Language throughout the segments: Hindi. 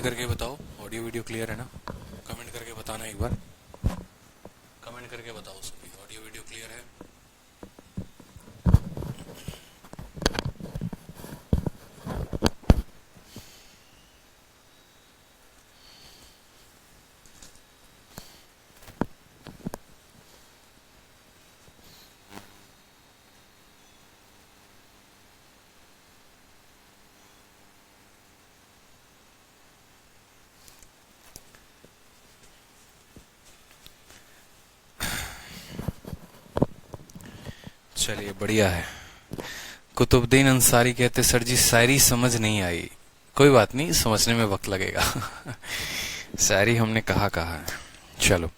करके बताओ, ऑडियो वीडियो क्लियर है ना? कमेंट करके बताना एक बार, कमेंट करके बताओ सभी, ऑडियो वीडियो क्लियर है? चलिए बढ़िया है। कुतुबुद्दीन अंसारी कहते सर जी शायरी समझ नहीं आई। कोई बात नहीं, समझने में वक्त लगेगा। शायरी हमने कहा है। चलो,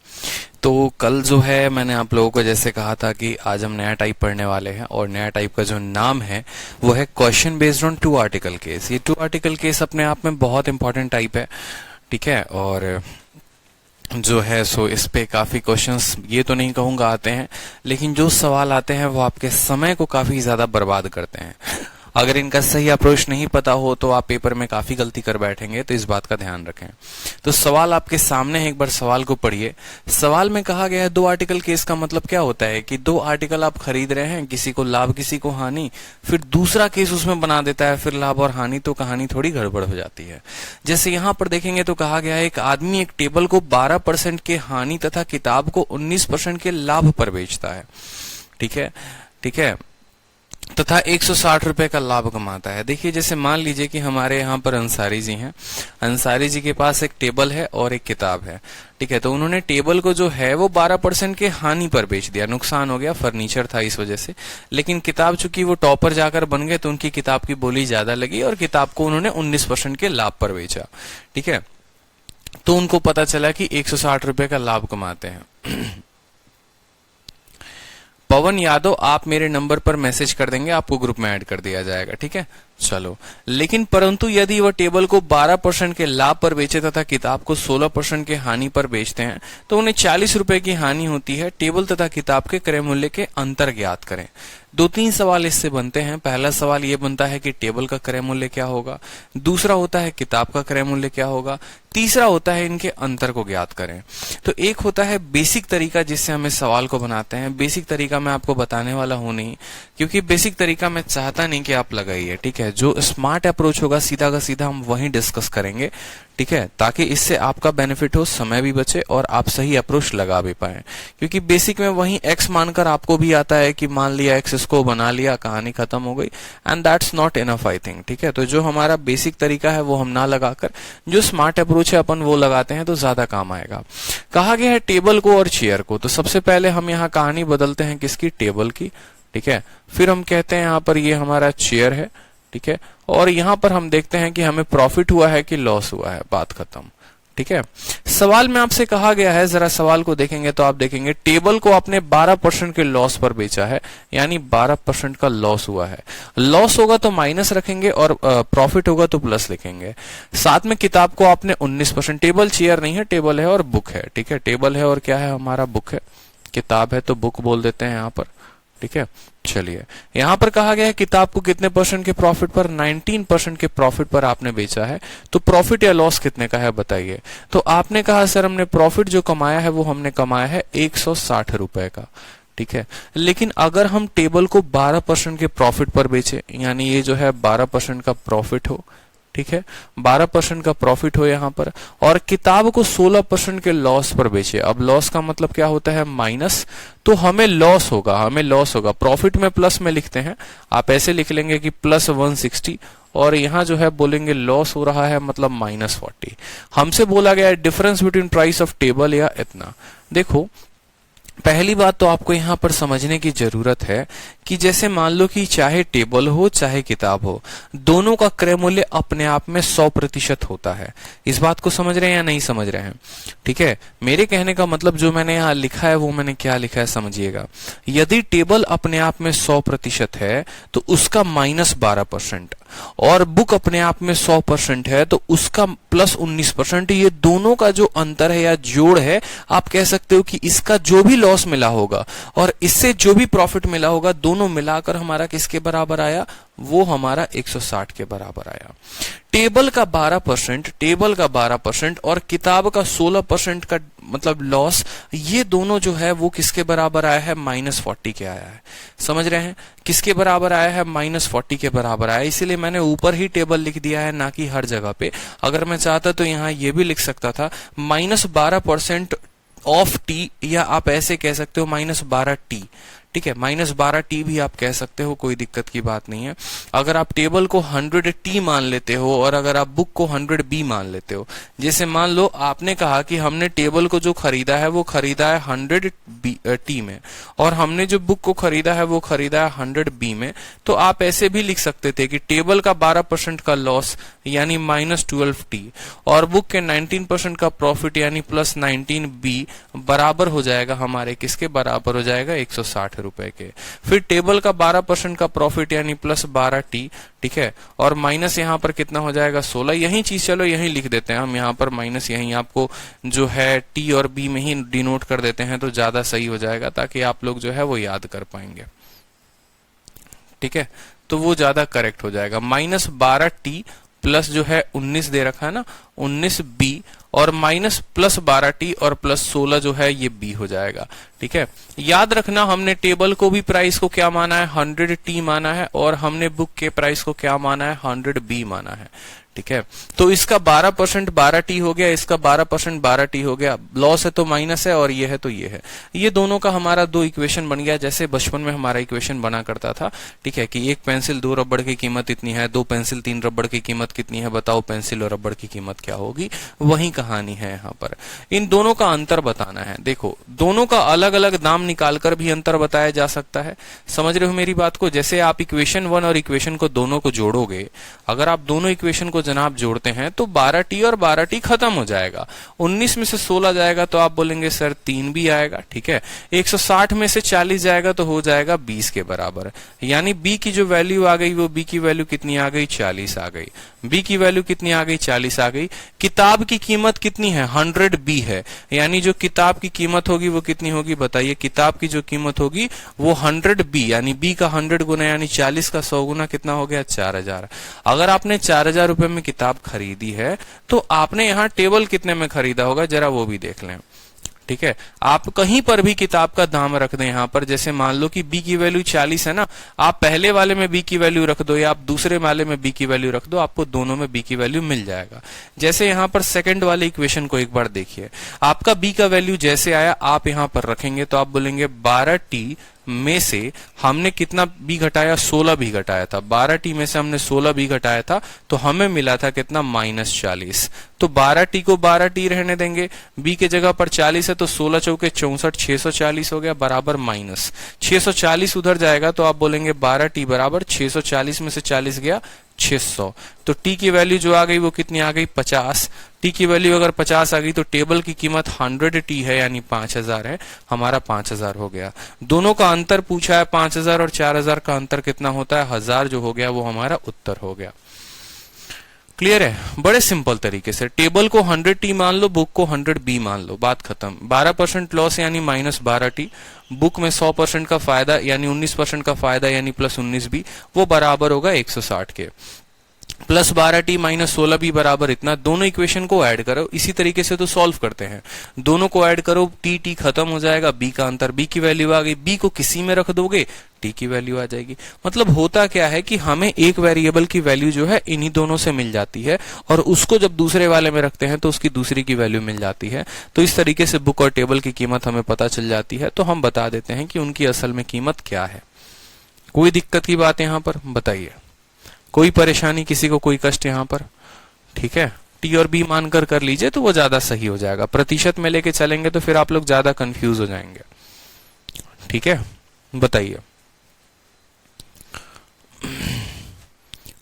तो कल जो है मैंने आप लोगों को जैसे कहा था कि आज हम नया टाइप पढ़ने वाले हैं, और नया टाइप का जो नाम है वो है question based on two article case. ये टू आर्टिकल केस अपने आप में बहुत इंपॉर्टेंट टाइप है, ठीक है। और जो है सो इस पे काफी क्वेश्चंस, ये तो नहीं कहूंगा आते हैं, लेकिन जो सवाल आते हैं वो आपके समय को काफी ज्यादा बर्बाद करते हैं। अगर इनका सही अप्रोच नहीं पता हो तो आप पेपर में काफी गलती कर बैठेंगे, तो इस बात का ध्यान रखें। तो सवाल आपके सामने है, एक बार सवाल को पढ़िए। सवाल में कहा गया है दो आर्टिकल केस का मतलब क्या होता है कि दो आर्टिकल आप खरीद रहे हैं, किसी को लाभ किसी को हानि, फिर दूसरा केस उसमें बना देता है, फिर लाभ और हानि, तो कहानी थोड़ी गड़बड़ हो जाती है। जैसे यहां पर देखेंगे तो कहा गया है एक आदमी एक टेबल को 12% के हानि तथा किताब को 19% के लाभ पर बेचता है, ठीक है, ठीक है, तथा 160 रुपए का लाभ कमाता है। देखिए, जैसे मान लीजिए कि हमारे यहाँ पर अंसारी जी हैं, अंसारी जी के पास एक टेबल है और एक किताब है, ठीक है। तो उन्होंने टेबल को जो है वो 12% के हानि पर बेच दिया, नुकसान हो गया, फर्नीचर था इस वजह से। लेकिन किताब चूंकि वो टॉपर जाकर बन गए तो उनकी किताब की बोली ज्यादा लगी और किताब को उन्होंने 19% के लाभ पर बेचा, ठीक है। तो उनको पता चला कि 160 रुपए का लाभ कमाते हैं। पवन यादव, आप मेरे नंबर पर मैसेज कर देंगे, आपको ग्रुप में ऐड कर दिया जाएगा, ठीक है। चलो, लेकिन परंतु यदि वह टेबल को 12% के लाभ पर बेचे तथा किताब को 16% के हानि पर बेचते हैं तो उन्हें 40 रुपए की हानि होती है। टेबल तथा किताब के क्रय मूल्य के अंतर ज्ञात करें। 2-3 सवाल इससे बनते हैं। पहला सवाल यह बनता है कि टेबल का क्रय मूल्य क्या होगा, दूसरा होता है किताब का क्रय मूल्य क्या होगा, तीसरा होता है इनके अंतर को ज्ञात करें। तो एक होता है बेसिक तरीका जिससे हमें सवाल को बनाते हैं। बेसिक तरीका मैं आपको बताने वाला हूं नहीं, क्योंकि बेसिक तरीका मैं चाहता नहीं कि आप लगाइए, ठीक है। जो स्मार्ट अप्रोच होगा सीधा का सीधा हम वही डिस्कस करेंगे, ठीक है, ताकि इससे आपका बेनिफिट हो, समय भी बचे और आप सही अप्रोच लगा भी पाए। क्योंकि बेसिक में वही एक्स मानकर आपको भी आता है कि मान लिया एक्स, इसको बना लिया, कहानी खत्म हो गई, and that's not enough I think, ठीक है। तो जो हमारा बेसिक तरीका है वो हम ना लगाकर जो स्मार्ट अप्रोच है अपन वो लगाते हैं तो ज्यादा काम आएगा। कहा गया है टेबल को और चेयर को, तो सबसे पहले हम यहाँ कहानी बदलते हैं किसकी, टेबल की, ठीक है। फिर हम कहते हैं यहाँ पर ये हमारा चेयर है, ठीक है, और यहां पर हम देखते हैं कि हमें प्रॉफिट हुआ है कि लॉस हुआ है, बात खत्म, ठीक है। सवाल में आपसे कहा गया है, जरा सवाल को देखेंगे तो आप देखेंगे टेबल को आपने 12% के लॉस पर बेचा है, यानी 12% का लॉस हुआ है। लॉस होगा तो माइनस रखेंगे और प्रॉफिट होगा तो प्लस लिखेंगे। साथ में किताब को आपने 19%, टेबल चेयर नहीं है, टेबल है और बुक है, ठीक है। टेबल है और क्या है हमारा, बुक है। किताब है तो बुक बोल देते हैं यहाँ पर, ठीक है। चलिए, यहां पर कहा गया है किताब को कितने परसेंट के प्रॉफिट पर, 19% के प्रॉफिट पर आपने बेचा है। तो प्रॉफिट या लॉस कितने का है बताइए। तो आपने कहा सर हमने प्रॉफिट जो कमाया है वो हमने कमाया है 160 रुपए का, ठीक है। लेकिन अगर हम टेबल को 12% के प्रॉफिट पर बेचे, यानी ये जो है 12% का प्रॉफिट हो, ठीक है, 12% का प्रॉफिट हो यहां पर, और किताब को 16% के लॉस पर बेचे। अब लॉस का मतलब क्या होता है, माइनस, तो हमें लॉस होगा, हमें लॉस होगा। प्रॉफिट में प्लस में लिखते हैं, आप ऐसे लिख लेंगे कि प्लस 160, और यहां जो है बोलेंगे लॉस हो रहा है मतलब -40। हमसे बोला गया है difference between price of table या इतना। देखो, पहली बात तो आपको यहां पर समझने की जरूरत है कि जैसे मान लो कि चाहे टेबल हो चाहे किताब हो, दोनों का क्रय मूल्य अपने आप में 100% होता है। इस बात को समझ रहे हैं या नहीं समझ रहे हैं, ठीक है। मेरे कहने का मतलब जो मैंने यहाँ लिखा है वो मैंने क्या लिखा है समझिएगा। यदि टेबल अपने आप में 100% है तो उसका -12%, और बुक अपने आप में 100% है तो उसका +19%। ये दोनों का जो अंतर है या जोड़ है, आप कह सकते हो कि इसका जो भी लॉस मिला होगा और इससे जो भी प्रॉफिट मिला होगा, दोनों मिलाकर हमारा किसके बराबर आया, वो हमारा 160 के बराबर आया। टेबल का 12% और किताब का 16% का मतलब लॉस, ये दोनों जो है वो किसके बराबर आया है? -40 के आया है। समझ रहे हैं? किसके बराबर आया है? -40 के बराबर आया। इसीलिए मैंने ऊपर ही टेबल लिख दिया है, ना कि हर जगह पे। अगर मैं चाहता तो यहाँ ये भी लिख सकता था -12% ऑफ टी, या आप ऐसे कह सकते हो -12t। ठीक है, -12t भी आप कह सकते हो, कोई दिक्कत की बात नहीं है। अगर आप टेबल को 100t मान लेते हो और अगर आप बुक को 100b मान लेते हो, जैसे मान लो आपने कहा कि हमने टेबल को जो खरीदा है वो खरीदा है 100t में, और हमने जो बुक को खरीदा है वो खरीदा है 100b में, तो आप ऐसे भी लिख सकते थे कि टेबल का 12% का लॉस यानी -12t और बुक के 19% का प्रॉफिट यानी +19b बराबर हो जाएगा हमारे किसके? बराबर हो जाएगा 160 रुपए के। फिर टेबल का 12% का प्रॉफिट यानी +12t, ठीक है, और माइनस यहाँ पर कितना हो जाएगा? 16। यही चीज चलो यही लिख देते हैं हम, यहाँ पर माइनस यही आपको जो है टी और बी में ही डिनोट कर देते हैं तो ज्यादा सही हो जाएगा, ताकि आप लोग जो है वो याद कर पाएंगे। ठीक है, तो वो ज्यादा करेक्ट हो जाएगा। -12t प्लस जो है 19 दे रखा है ना, 19b, और -+12t और +16 जो है ये b हो जाएगा। ठीक है, याद रखना हमने टेबल को भी प्राइस को क्या माना है? 100t माना है, और हमने बुक के प्राइस को क्या माना है? 100b माना है। ठीक है, तो इसका 12% 12t हो गया, इसका 12% 12t हो गया। लॉस है तो माइनस है, और ये है तो ये है। ये दोनों का हमारा दो इक्वेशन बन गया, जैसे बचपन में हमारा इक्वेशन बना करता था। ठीक है, कि एक पेंसिल 2 रबड़ की कीमत इतनी है, 2 पेंसिल 3 रबड़ की कीमत कितनी है, बताओ पेंसिल और रबड़ की कीमत क्या होगी। वही कहानी है यहाँ पर। इन दोनों का अंतर बताना है। देखो, दोनों का अलग अलग दाम निकालकर भी अंतर बताया जा सकता है। समझ रहे हो मेरी बात को? जैसे आप इक्वेशन 1 और इक्वेशन को दोनों को जोड़ोगे, अगर आप दोनों इक्वेशन को जनाब जोड़ते हैं तो 12t और 12t खत्म हो जाएगा। 19 में से 16 जाएगा तो आप बोलेंगे सर 3 भी आएगा। ठीक है, 160 में से 40 जाएगा तो हो जाएगा 20 के बराबर। यानी b की जो वैल्यू आ गई वो b की वैल्यू कितनी आ गई? 40 आ गई। b की वैल्यू कितनी आ गई? 40 आ गई। किताब की कीमत कितनी है? 100b है। यानी जो किताब की कीमत होगी वो कितनी होगी? बताइए, किताब की जो कीमत होगी वो 100b, यानी b का 100 गुना यानी 40 का 100 गुना कितना हो गया? 4000। अगर आपने 4000 रुपए में किताब खरीदी है तो आपने यहां टेबल कितने में खरीदा होगा? जरा वो भी देख लें। ठीक है, आप कहीं पर भी किताब का दाम रख दें यहां पर, जैसे मान लो कि b की वैल्यू 40 है ना, आप पहले वाले में b की वैल्यू रख दो या आप दूसरे वाले में b की वैल्यू रख दो, आपको दोनों में b की वैल्यू मिल जाएगा। जैसे यहां पर सेकंड वाले इक्वेशन को एक बार देखिए, आपका b का वैल्यू जैसे आया आप यहां पर रखेंगे तो आप बोलेंगे 12t में से हमने कितना b घटाया? 16 b घटाया था। 12t में से हमने 16 b घटाया था तो हमें मिला था कितना? -40। तो 12t को 12t रहने देंगे, b के जगह पर 40 है तो 16 चौके 64, 640 हो गया बराबर माइनस 640 उधर जाएगा तो आप बोलेंगे 12t बराबर 640 में से 40 गया 600। तो t की वैल्यू जो आ गई वो कितनी आ गई? 50। t की वैल्यू अगर 50 आ गई तो टेबल की कीमत 100t है यानी 5000 है, हमारा 5000 हो गया। दोनों का अंतर पूछा है 5000 और 4000 का अंतर कितना होता है? 1000 जो हो गया वो हमारा उत्तर हो गया। क्लियर है? बड़े सिंपल तरीके से टेबल को 100t मान लो, बुक को 100b मान लो, बात खत्म। 12% लॉस यानी -12t, बुक में 100% का फायदा यानी 19% का फायदा यानी +19b, वो बराबर होगा 160 के। +12t -16b बराबर इतना। दोनों इक्वेशन को ऐड करो, इसी तरीके से तो सॉल्व करते हैं। दोनों को ऐड करो, t खत्म हो जाएगा, b का अंतर, b की वैल्यू आ गई, b को किसी में रख दोगे t की वैल्यू आ जाएगी। मतलब होता क्या है कि हमें एक वेरिएबल की वैल्यू जो है इन्हीं दोनों से मिल जाती है, और उसको जब दूसरे वाले में रखते हैं तो उसकी दूसरी की वैल्यू मिल जाती है। तो इस तरीके से बुक और टेबल की कीमत हमें पता चल जाती है, तो हम बता देते हैं कि उनकी असल में कीमत क्या है। कोई दिक्कत की बात यहाँ पर बताइए? कोई परेशानी, किसी को कोई कष्ट यहाँ पर? ठीक है, टी और बी मानकर कर लीजिए तो वो ज्यादा सही हो जाएगा। प्रतिशत में लेके चलेंगे तो फिर आप लोग ज्यादा कंफ्यूज हो जाएंगे। ठीक है, बताइए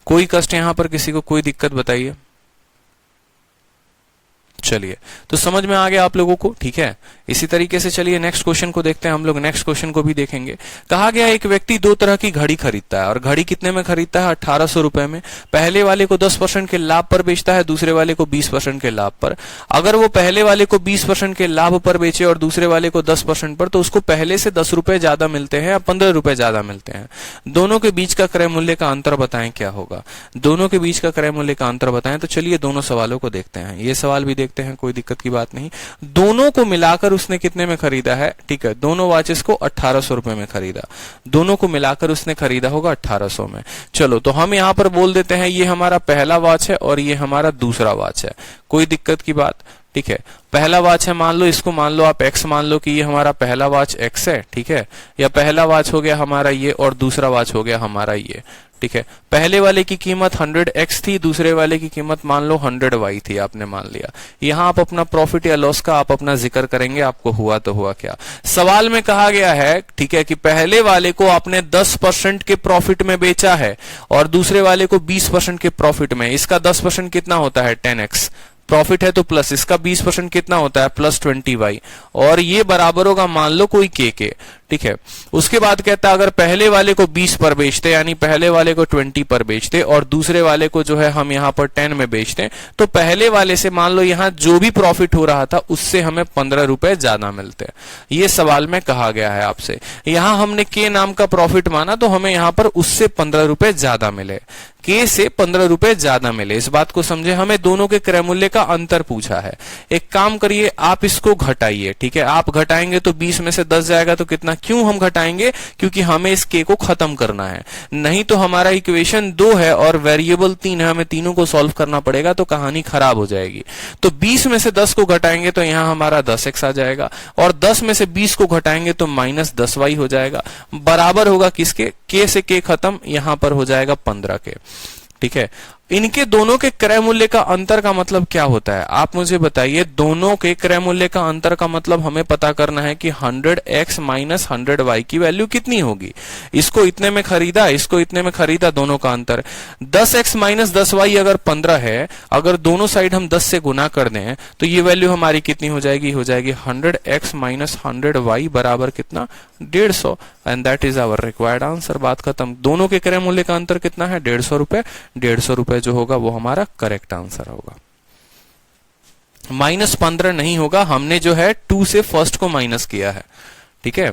कोई कष्ट यहाँ पर, किसी को कोई दिक्कत बताइए। चलिए, तो समझ में आ गया आप लोगों को, ठीक है। इसी तरीके से चलिए नेक्स्ट क्वेश्चन को देखते हैं हम लोग। नेक्स्ट क्वेश्चन को भी देखेंगे। कहा गया एक व्यक्ति दो तरह की घड़ी खरीदता है और घड़ी कितने में खरीदता है? 1800 रुपए में। पहले वाले को 10% के लाभ पर बेचता है, दूसरे वाले को 20% के लाभ पर। अगर वो पहले वाले को 20% के लाभ पर बेचे और दूसरे वाले को 10% पर, तो उसको पहले से 10 रुपए ज्यादा मिलते हैं या 15 रुपए ज्यादा मिलते हैं। दोनों के बीच का क्रय मूल्य का अंतर बताएं क्या होगा। दोनों के बीच का क्रय मूल्य का अंतर बताएं। तो चलिए दोनों सवालों को देखते हैं। ये सवाल भी देखते हैं, कोई दिक्कत की बात नहीं। दोनों को मिलाकर उसने कितने में खरीदा है? ठीक है, दोनों वॉचेस को 1800 रुपए में खरीदा। दोनों को मिलाकर उसने खरीदा होगा 1800 में। चलो, तो हम यहां पर बोल देते हैं ये हमारा पहला वॉच है और ये हमारा दूसरा वॉच है। कोई दिक्कत की बात? ठीक है, पहला वॉच है, मान लो इसको, मान लो आप x मान लो कि ये हमारा पहला वॉच x है, ठीक है। या पहला वॉच हो गया हमारा ये और दूसरा वॉच हो गया हमारा ये, ठीक है। पहले वाले की कीमत 100x थी, दूसरे वाले की कीमत मान लो 100y थी, आपने मान लिया। यहां आप अपना प्रॉफिट या लॉस का आप अपना जिक्र करेंगे, आपको हुआ तो हुआ क्या। सवाल में कहा गया है, ठीक है, कि पहले वाले को आपने 10% के प्रॉफिट में बेचा है और दूसरे वाले को 20% के प्रॉफिट में। इसका 10% कितना होता है? 10x प्रॉफिट है तो प्लस, इसका 20% कितना होता है? प्लस 20y, और ये बराबर होगा मान लो कोई k के, ठीक है। उसके बाद कहता है अगर पहले वाले को 20 पर बेचते, यानी पहले वाले को 20 पर बेचते और दूसरे वाले को जो है हम यहाँ पर 10 में बेचते, तो पहले वाले से मान लो यहाँ जो भी प्रॉफिट हो रहा था उससे हमें 15 रुपए ज्यादा मिलते हैं। ये सवाल में कहा गया है आपसे। यहाँ हमने k नाम का प्रॉफिट माना तो हमें यहाँ पर उससे 15 रुपए ज्यादा मिले, k से 15 रुपए ज्यादा मिले। इस बात को समझे, हमें दोनों के क्रय मूल्य का अंतर पूछा है। एक काम करिए, आप इसको घटाइए, ठीक है। आप घटाएंगे तो 20 में से 10 जाएगा तो कितना? क्यों हम घटाएंगे? क्योंकि हमें इस k को खत्म करना है। नहीं तो हमारा इक्वेशन 2 है और वेरिएबल 3 है, हमें तीनों को सॉल्व करना पड़ेगा, तो कहानी खराब हो जाएगी। तो 20 में से 10 को घटाएंगे तो यहाँ हमारा 10x आ जाएगा, और 10 में से 20 को घटाएंगे तो माइनस 10y हो जाएगा। बराबर होगा किसके? k से k खत्म, यहां पर हो जाएगा 15 के, ठीक है। इनके दोनों के क्रय मूल्य का अंतर का मतलब क्या होता है? आप मुझे बताइए। दोनों के क्रय मूल्य का अंतर का मतलब हमें पता करना है कि 100x माइनस 100y की वैल्यू कितनी होगी। इसको इतने में खरीदा, इसको इतने में खरीदा, दोनों का अंतर 10x माइनस 10y अगर 15 है, अगर दोनों साइड हम 10 से गुना कर दें तो ये वैल्यू हमारी कितनी हो जाएगी? हो जाएगी 100x माइनस 100y बराबर कितना? 150, and that is our required answer. बात खत्म। दोनों के क्रय मूल्य का अंतर कितना है? 150 रुपए। 150 रुपए जो होगा वो हमारा करेक्ट आंसर होगा। माइनस 15 नहीं होगा, हमने जो है 2 से फर्स्ट को माइनस किया है, ठीक है।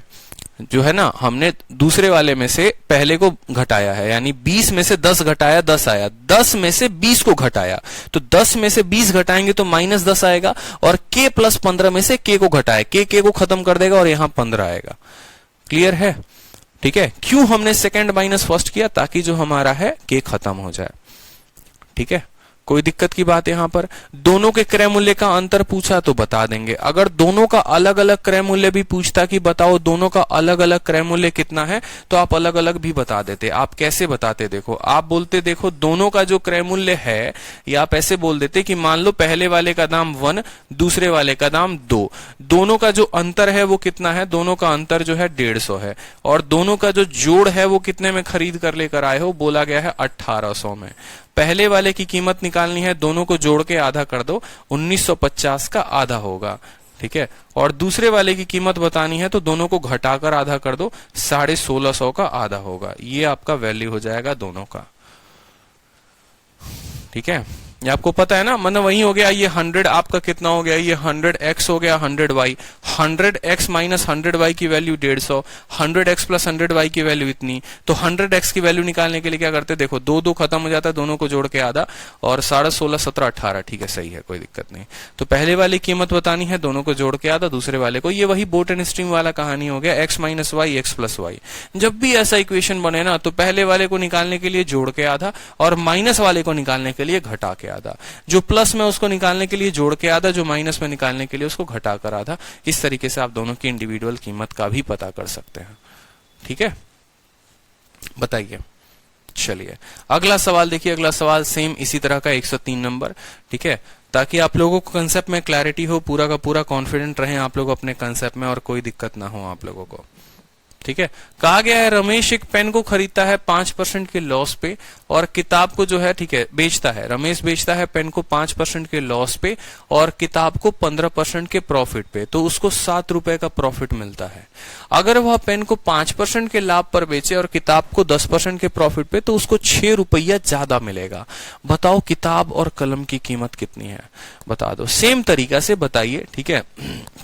जो है ना, हमने दूसरे वाले में से पहले को घटाया है, यानी 20 में से 10 घटाया, 10 आया। 10 में से 20 को घटाया तो 10 में से 20 घटाएंगे तो माइनस 10 आएगा, और k प्लस 15 में से k को घटाए, k को खत्म कर देगा और यहां 15 आएगा। क्लियर है? ठीक है। क्यों हमने सेकंड माइनस फर्स्ट किया? ताकि जो हमारा है k खत्म हो जाए, ठीक है। कोई दिक्कत की बात यहां पर? दोनों के क्रय मूल्य का अंतर पूछा तो बता देंगे। अगर दोनों का अलग अलग क्रय मूल्य भी पूछता कि बताओ दोनों का अलग अलग क्रय मूल्य कितना है, तो आप अलग अलग भी बता देते। आप कैसे बताते? देखो, आप बोलते देखो दोनों का जो क्रय मूल्य है, या आप ऐसे बोल देते कि मान लो पहले वाले का दाम 1, दूसरे वाले का दाम 2। दोनों का जो अंतर है वो कितना है? दोनों का अंतर जो है 150 है, और दोनों का जो जोड़ है वो कितने में खरीद कर लेकर आए हो? बोला गया है 1800 में। पहले वाले की कीमत निकालनी है, दोनों को जोड़ के आधा कर दो, 1950 का आधा होगा, ठीक है। और दूसरे वाले की कीमत बतानी है तो दोनों को घटाकर आधा कर दो, 1650 का आधा होगा। ये आपका वैल्यू हो जाएगा दोनों का, ठीक है। ये आपको पता है ना, मतलब वही हो गया। ये 100 आपका कितना हो गया? ये 100x हो गया 100y। 100x माइनस 100y की वैल्यू 150, 100x प्लस 100y की वैल्यू इतनी। तो 100x की वैल्यू निकालने के लिए क्या करते? देखो, 2 खत्म हो जाता है, दोनों को जोड़ के आधा, और 16.5 17 18, ठीक है, सही है, कोई दिक्कत नहीं। तो पहले वाली कीमत बतानी है, दोनों को जोड़ के आधा, दूसरे वाले को। ये वही बोट एंड स्ट्रिंग वाला कहानी हो गया, x minus Y x plus Y. जब भी ऐसा इक्वेशन बने ना, तो पहले वाले को निकालने के लिए जोड़ के आधा, और माइनस वाले को निकालने के लिए घटा के आधा। जो प्लस में उसको निकालने के लिए जोड़ के आधा, जो माइनस में निकालने के लिए उसको घटा कर आधा। इस तरीके से आप दोनों की इंडिविजुअल कीमत का भी पता कर सकते हैं, ठीक है। बताइए। चलिए अगला सवाल देखिए। अगला सवाल सेम इसी तरह का 103 नंबर, ठीक है, ताकि आप लोगों को कंसेप्ट में क्लैरिटी हो, पूरा का पूरा कॉन्फिडेंट रहे आप लोग अपने कंसेप्ट में, और कोई दिक्कत ना हो आप लोगों को, ठीक। ठीक है। कहा गया है रमेश एक पेन को खरीदता है 5% के लॉस पे और किताब को जो है, ठीक है, बेचता है। रमेश बेचता है पेन को 5% के लॉस पे और किताब को 15% के प्रॉफिट पे, तो उसको 7 रुपए का प्रॉफिट मिलता है। अगर वह पेन को 5% के लाभ पर बेचे और किताब को 10% के प्रॉफिट पे, तो उसको 6 रुपया ज्यादा मिलेगा। बताओ किताब और कलम की कीमत कितनी है, बता दो। सेम तरीका से बताइए, ठीक है।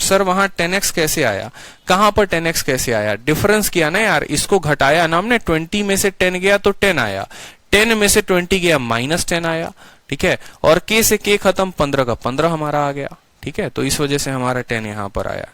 सर वहां 10x कैसे आया, कहां पर 10x कैसे आया, डिफरेंस किया ना यार, इसको घटाया ना हमने, 20 में से 10 गया तो 10 आया, 10 में से 20 गया -10 आया, ठीक है। और k से k खत्म, 15 का 15 हमारा आ गया, ठीक है। तो इस वजह से हमारा 10 यहां पर आया।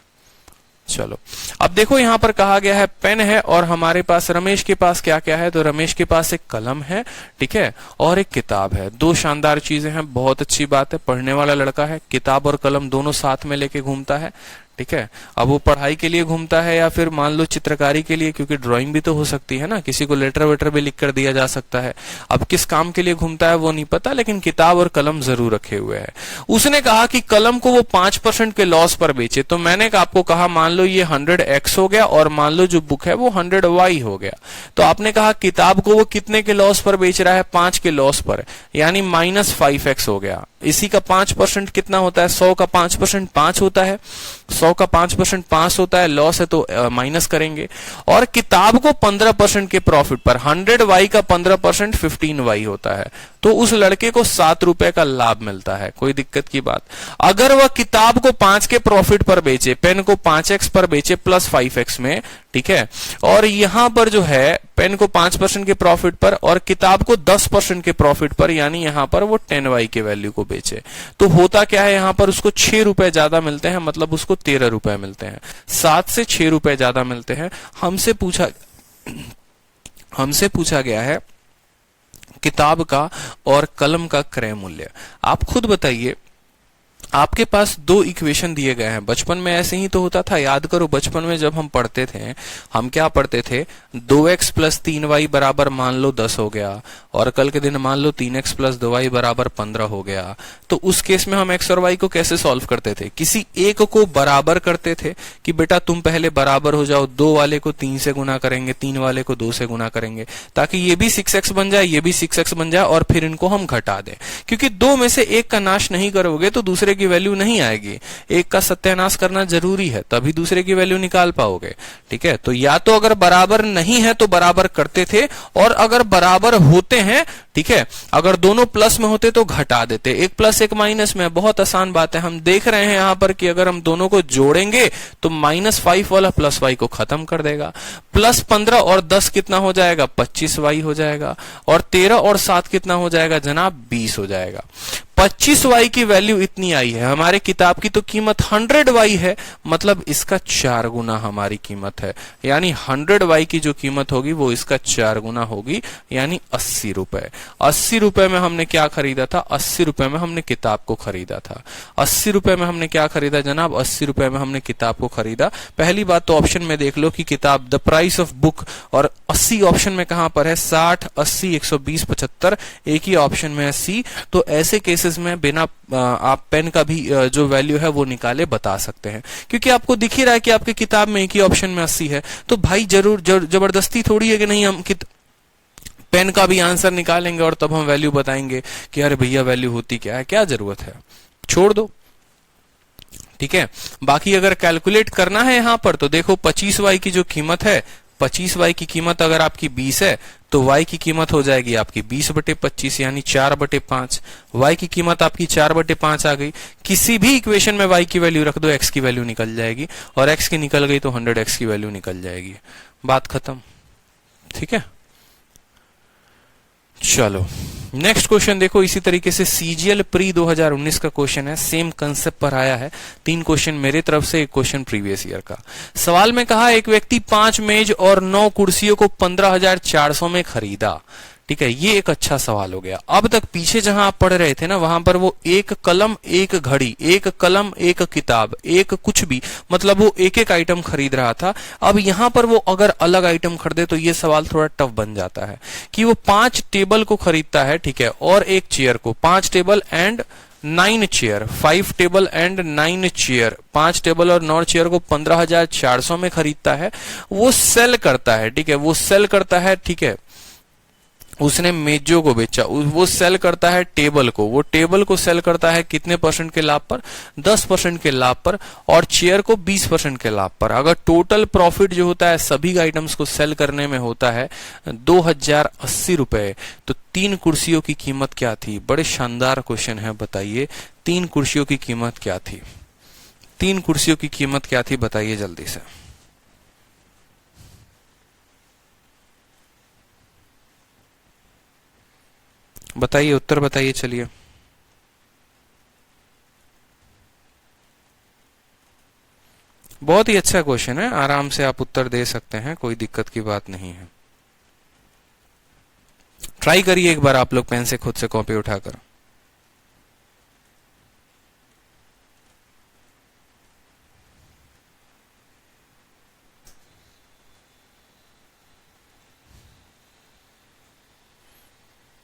चलो अब देखो यहां पर कहा गया है पेन है और हमारे पास रमेश के पास क्या क्या है, तो रमेश के पास एक कलम है, ठीक है, और एक किताब है। दो शानदार चीजें हैं, बहुत अच्छी बात है। पढ़ने वाला लड़का है, किताब और कलम दोनों साथ में लेके घूमता है, ठीक है। अब वो पढ़ाई के लिए घूमता है या फिर मान लो चित्रकारी के लिए, क्योंकि ड्राइंग भी तो हो सकती है ना, किसी को लेटर वेटर भी लिख कर दिया जा सकता है। अब किस काम के लिए घूमता है वो नहीं पता, लेकिन किताब और कलम जरूर रखे हुए है। उसने कहा कि कलम को वो 5% के लॉस पर बेचे, तो मैंने आपको कहा मान लो ये 100x हो गया और मान लो जो बुक है वो 100y हो गया। तो आपने कहा किताब को वो कितने के लॉस पर बेच रहा है, 5 के लॉस पर, यानी -5x हो गया। इसी का 5% कितना होता है, 100 का 5% 5 होता है, 100 का 5% 5 होता है, लॉस है तो माइनस करेंगे। और किताब को 15% के प्रॉफिट पर, 100y का 15% 15y होता है, तो उस लड़के को 7 रुपए का लाभ मिलता है। कोई दिक्कत की बात। अगर वह किताब को 5 के प्रॉफिट पर बेचे, पेन को 5x पर बेचे +5x में, ठीक है, और यहां पर जो है पेन को 5% के प्रॉफिट पर और किताब को 10% के प्रॉफिट पर, यानी यहां पर वो 10y के वैल्यू को बेचे, तो होता क्या है, यहां पर उसको 6 रुपए ज्यादा मिलते हैं, मतलब उसको 13 रुपए मिलते हैं। 7 से 6 रुपए ज्यादा मिलते हैं। हमसे पूछा गया है किताब का और कलम का क्रय मूल्य। आप खुद बताइए, आपके पास दो इक्वेशन दिए गए हैं। बचपन में ऐसे ही तो होता था, याद करो बचपन में जब हम पढ़ते थे, हम क्या पढ़ते थे, 2x + 3y बराबर मान लो 10 हो गया, और कल के दिन मान लो 3x + 2y बराबर 15 हो गया। तो उस केस में हम x और y को कैसे सॉल्व करते थे, किसी एक को बराबर करते थे कि बेटा तुम पहले बराबर हो जाओ, 2 वाले को 3 से गुना करेंगे, 3 वाले को 2 से गुना करेंगे, ताकि ये भी 6x बन जाए, ये भी 6x बन जाए, और फिर इनको हम घटा दें। क्योंकि 2 में से एक का नाश नहीं करोगे तो दूसरे की वैल्यू नहीं आएगी, एक का सत्यानाश करना जरूरी है, तभी दूसरे की वैल्यू निकाल पाओगे, ठीक है। तो या तो अगर बराबर नहीं है तो बराबर करते थे, और अगर बराबर होते हैं, ठीक है, अगर दोनों प्लस में होते तो घटा देते, एक प्लस एक माइनस में। बहुत आसान बात है। हम देख रहे हैं यहां पर कि अगर हम दोनों को जोड़ेंगे तो -5 वाला +y को खत्म कर देगा। +15 और 10 कितना हो जाएगा, 25y हो जाएगा, और 13 और 7 कितना हो जाएगा जनाब, 20 हो जाएगा। 25y की वैल्यू इतनी आई है, हमारे किताब की तो कीमत 100y है, मतलब इसका 4 गुना हमारी कीमत है, यानी 100y की जो कीमत होगी वो इसका 4 गुना होगी, यानी 80 रुपए। 80 रुपए में हमने क्या खरीदा था, 80 रुपए में हमने किताब को खरीदा था। 80 रुपए में हमने क्या खरीदा जनाब, 80 रुपए में हमने किताब को खरीदा। पहली बात तो ऑप्शन में देख लो कि किताब द प्राइस ऑफ बुक, और 80 ऑप्शन में कहां पर है, 60, 80, 120, 75, एक ही ऑप्शन में है सी। तो ऐसे केसेस में बिना आप पेन का भी जो वैल्यू है वो निकाले बता सकते हैं, क्योंकि आपको दिख ही रहा है कि आपकी किताब में एक ही ऑप्शन में 80 है। तो भाई जरूर जबरदस्ती थोड़ी है कि नहीं हम पेन का भी आंसर निकालेंगे और तब हम वैल्यू बताएंगे कि अरे भैया वैल्यू होती क्या है, क्या जरूरत है, छोड़ दो, ठीक है। बाकी अगर कैलकुलेट करना है यहां पर तो देखो 25y की जो कीमत है, 25y की कीमत अगर आपकी 20 है तो y की कीमत हो जाएगी आपकी 20/25, यानी 4/5। y की कीमत आपकी 4/5 आ गई। किसी भी इक्वेशन में y की वैल्यू रख दो, x की वैल्यू निकल जाएगी, और x की निकल गई तो 100x की वैल्यू निकल जाएगी, बात खत्म, ठीक है। चलो नेक्स्ट क्वेश्चन देखो, इसी तरीके से CGL प्री 2019 का क्वेश्चन है, सेम कंसेप्ट पर आया है। 3 क्वेश्चन मेरे तरफ से, एक क्वेश्चन प्रीवियस ईयर का। सवाल में कहा एक व्यक्ति 5 मेज और 9 कुर्सियों को 15,400 में खरीदा, ठीक है। ये एक अच्छा सवाल हो गया। अब तक पीछे जहां आप पढ़ रहे थे ना, वहां पर वो एक कलम, एक घड़ी, एक कलम, एक किताब, एक कुछ भी, मतलब वो एक एक आइटम खरीद रहा था। अब यहां पर वो अगर अलग आइटम खरीदे तो ये सवाल थोड़ा टफ बन जाता है कि वो 5 टेबल को खरीदता है, ठीक है, और एक चेयर को, 5 table and 9 chair, 5 table and 9 chair, 5 table और 9 चेयर को 15,400 में खरीदता है, वो सेल करता है, ठीक है, वो सेल करता है, ठीक है, उसने मेजों को बेचा, वो सेल करता है टेबल को, वो टेबल को सेल करता है कितने परसेंट के लाभ पर, 10% के लाभ पर, और चेयर को 20% के लाभ पर। अगर टोटल प्रॉफिट जो होता है सभी आइटम्स को सेल करने में होता है 2080 रुपए, तो 3 कुर्सियों की कीमत क्या थी? बड़े शानदार क्वेश्चन है, बताइए 3 कुर्सियों की कीमत क्या थी? 3 कुर्सियों की कीमत क्या थी, बताइए जल्दी से। बताइए, उत्तर बताइए, चलिए। बहुत ही अच्छा क्वेश्चन है, आराम से आप उत्तर दे सकते हैं, कोई दिक्कत की बात नहीं है। ट्राई करिए एक बार आप लोग पेन से खुद से कॉपी उठाकर।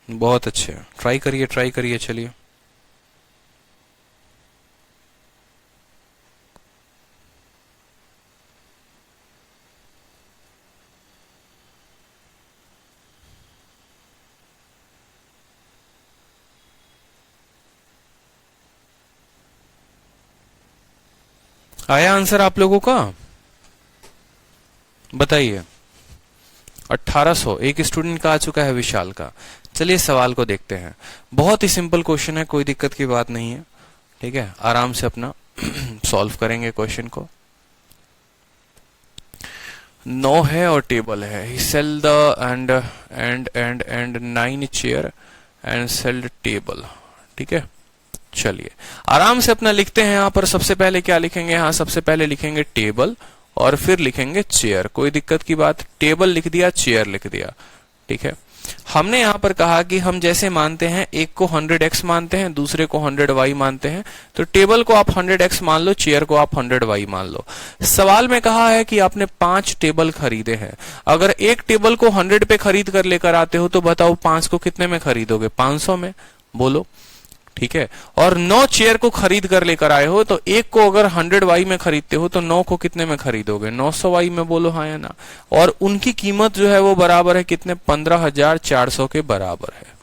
बहुत अच्छे, ट्राई करिए, चलिए। आया आंसर आप लोगों का? बताइए। 1800 एक स्टूडेंट का आ चुका है, विशाल का। चलिए सवाल को देखते हैं। बहुत ही सिंपल क्वेश्चन है, कोई दिक्कत की बात नहीं है, ठीक है, आराम से अपना सॉल्व करेंगे क्वेश्चन को। 9 है और टेबल है। He sell the and 9 chair and sell table, ठीक है। चलिए आराम से अपना लिखते हैं। यहां पर सबसे पहले क्या लिखेंगे? यहां सबसे पहले लिखेंगे टेबल और फिर लिखेंगे चेयर, कोई दिक्कत की बात। टेबल लिख दिया, चेयर लिख दिया, ठीक है। हमने यहां पर कहा कि हम जैसे मानते हैं, एक को 100x मानते हैं, दूसरे को 100y मानते हैं, तो टेबल को आप 100x मान लो, चेयर को आप 100y मान लो। सवाल में कहा है कि आपने 5 टेबल खरीदे हैं। अगर एक टेबल को 100 पे खरीद कर लेकर आते हो तो बताओ 5 को कितने में खरीदोगे? 500 में, बोलो, ठीक है। और 9 चेयर को खरीद कर लेकर आए हो, तो एक को अगर 100y में खरीदते हो तो 9 को कितने में खरीदोगे? 900y में, बोलो हाँ या ना। और उनकी कीमत जो है वो बराबर है कितने? 15,400 के बराबर है।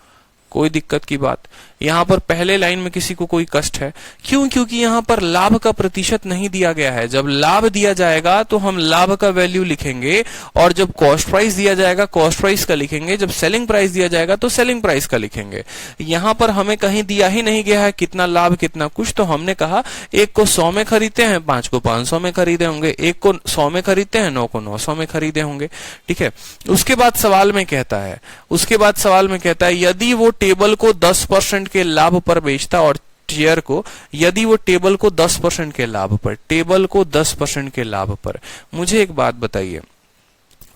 कोई दिक्कत की बात? यहां पर पहले लाइन में किसी को कोई कष्ट है? क्यों? क्योंकि यहां पर लाभ का प्रतिशत नहीं दिया गया है। जब लाभ दिया जाएगा तो हम लाभ का वैल्यू लिखेंगे, और जब कॉस्ट प्राइस दिया जाएगा कॉस्ट प्राइस का लिखेंगे, जब सेलिंग प्राइस दिया जाएगा तो सेलिंग प्राइस का लिखेंगे। यहां पर हमें कहीं दिया ही नहीं गया है कितना लाभ कितना कुछ, तो हमने कहा एक को 100 में खरीदते हैं, 5 को 500 में खरीदे होंगे, एक को 100 में खरीदते हैं, 9 को 900 में खरीदे होंगे, ठीक है। उसके बाद सवाल में कहता है यदि वो टेबल को 10% के लाभ पर बेचता और चेयर को, यदि वो टेबल को 10% के लाभ पर, टेबल को 10% के लाभ पर, मुझे एक बात बताइए,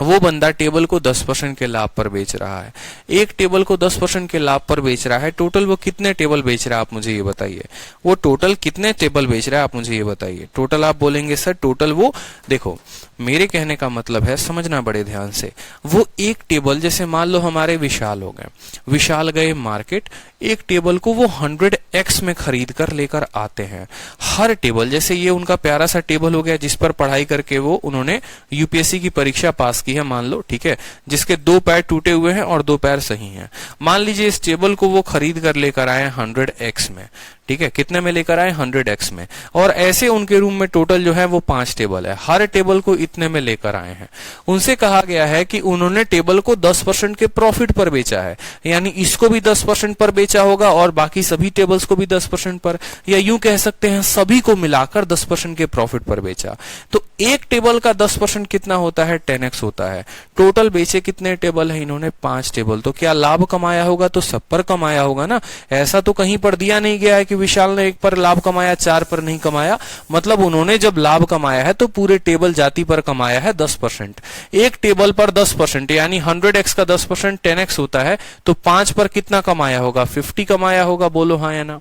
वो बंदा टेबल को 10% के लाभ पर बेच रहा है, एक टेबल को 10% के लाभ पर बेच रहा है, टोटल वो कितने टेबल बेच रहा है आप मुझे ये बताइए। वो टोटल कितने टेबल बेच रहा है आप मुझे ये बताइए। टोटल आप बोलेंगे सर टोटल, वो देखो मेरे कहने का मतलब है, समझना बड़े ध्यान से, वो एक टेबल, जैसे मान लो हमारे विशाल हो गए, विशाल गए मार्केट, एक टेबल को वो 100x में खरीद कर लेकर आते हैं। हर टेबल, जैसे ये उनका प्यारा सा टेबल हो गया जिस पर पढ़ाई करके वो उन्होंने यूपीएससी की परीक्षा पास की है, मान लो, ठीक है, जिसके 2 पैर टूटे हुए हैं और 2 पैर सही हैं। मान लीजिए इस टेबल को वो खरीद कर लेकर आए 100x में, ठीक है, कितने में लेकर आए? 100x में। और ऐसे उनके रूम में टोटल जो है वो 5 टेबल है, हर टेबल को इतने में लेकर आए हैं। उनसे कहा गया है कि उन्होंने टेबल को 10% के प्रॉफिट पर बेचा है, यानी इसको भी 10% पर बेचा होगा और बाकी सभी टेबल्स को भी 10% पर, या यूं कह सकते हैं सभी को मिलाकर 10% के प्रॉफिट पर बेचा। तो एक टेबल का 10% कितना होता है? 10x होता है। टोटल बेचे कितने टेबल है इन्होंने? 5 टेबल। तो क्या लाभ कमाया होगा? तो सब पर कमाया होगा ना। ऐसा तो कहीं पर दिया नहीं गया है कि विशाल ने एक पर लाभ कमाया, 4 पर नहीं कमाया। मतलब उन्होंने जब लाभ कमाया है तो पूरे टेबल जाति पर कमाया है 10%। एक टेबल पर 10%, यानी 100x का 10% 10x होता है, तो 5 पर कितना कमाया होगा? 50 कमाया होगा, बोलो हाँ या ना।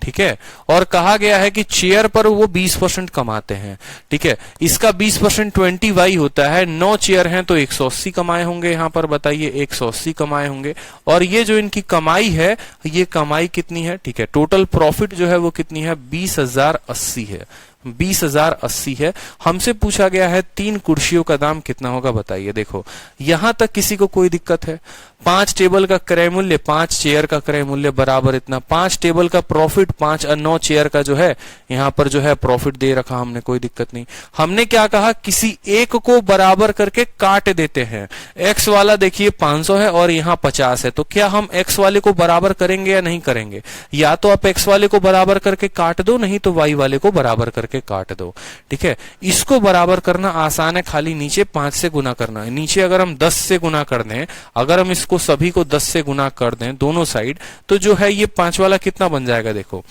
ठीक है। और कहा गया है कि चेयर पर वो 20% कमाते हैं, ठीक है। इसका 20% 20y होता है, 9 चेयर हैं तो 180 कमाए होंगे, यहां पर बताइए 180 कमाए होंगे। और ये जो इनकी कमाई है, ये कमाई कितनी है, ठीक है। टोटल प्रॉफिट जो है वो कितनी है, 20,080 है, 20,080 है। हमसे पूछा गया है 3 कुर्सियों का दाम कितना होगा, बताइए। देखो यहां तक किसी को कोई दिक्कत है? 5 टेबल का क्रय मूल्य 5 चेयर का क्रय मूल्य बराबर इतना, 5 टेबल का प्रॉफिट 5 और 9 चेयर का जो है यहां पर जो है प्रॉफिट दे रखा हमने, कोई दिक्कत नहीं। हमने क्या कहा, किसी एक को बराबर करके काट देते हैं। एक्स वाला देखिए 500 है और यहाँ 50 है, तो क्या हम एक्स वाले को बराबर करेंगे या नहीं करेंगे? या तो आप एक्स वाले को बराबर करके काट दो, नहीं तो वाई वाले को बराबर करके काट दो, ठीक है। इसको बराबर करना आसान है, खाली नीचे 5 से गुना करना है। नीचे अगर हम 10 से गुना कर दें, अगर हम इसको सभी को 10 से गुना कर दें दोनों साइड, तो जो है ये 5 वाला कितना बन जाएगा, देखो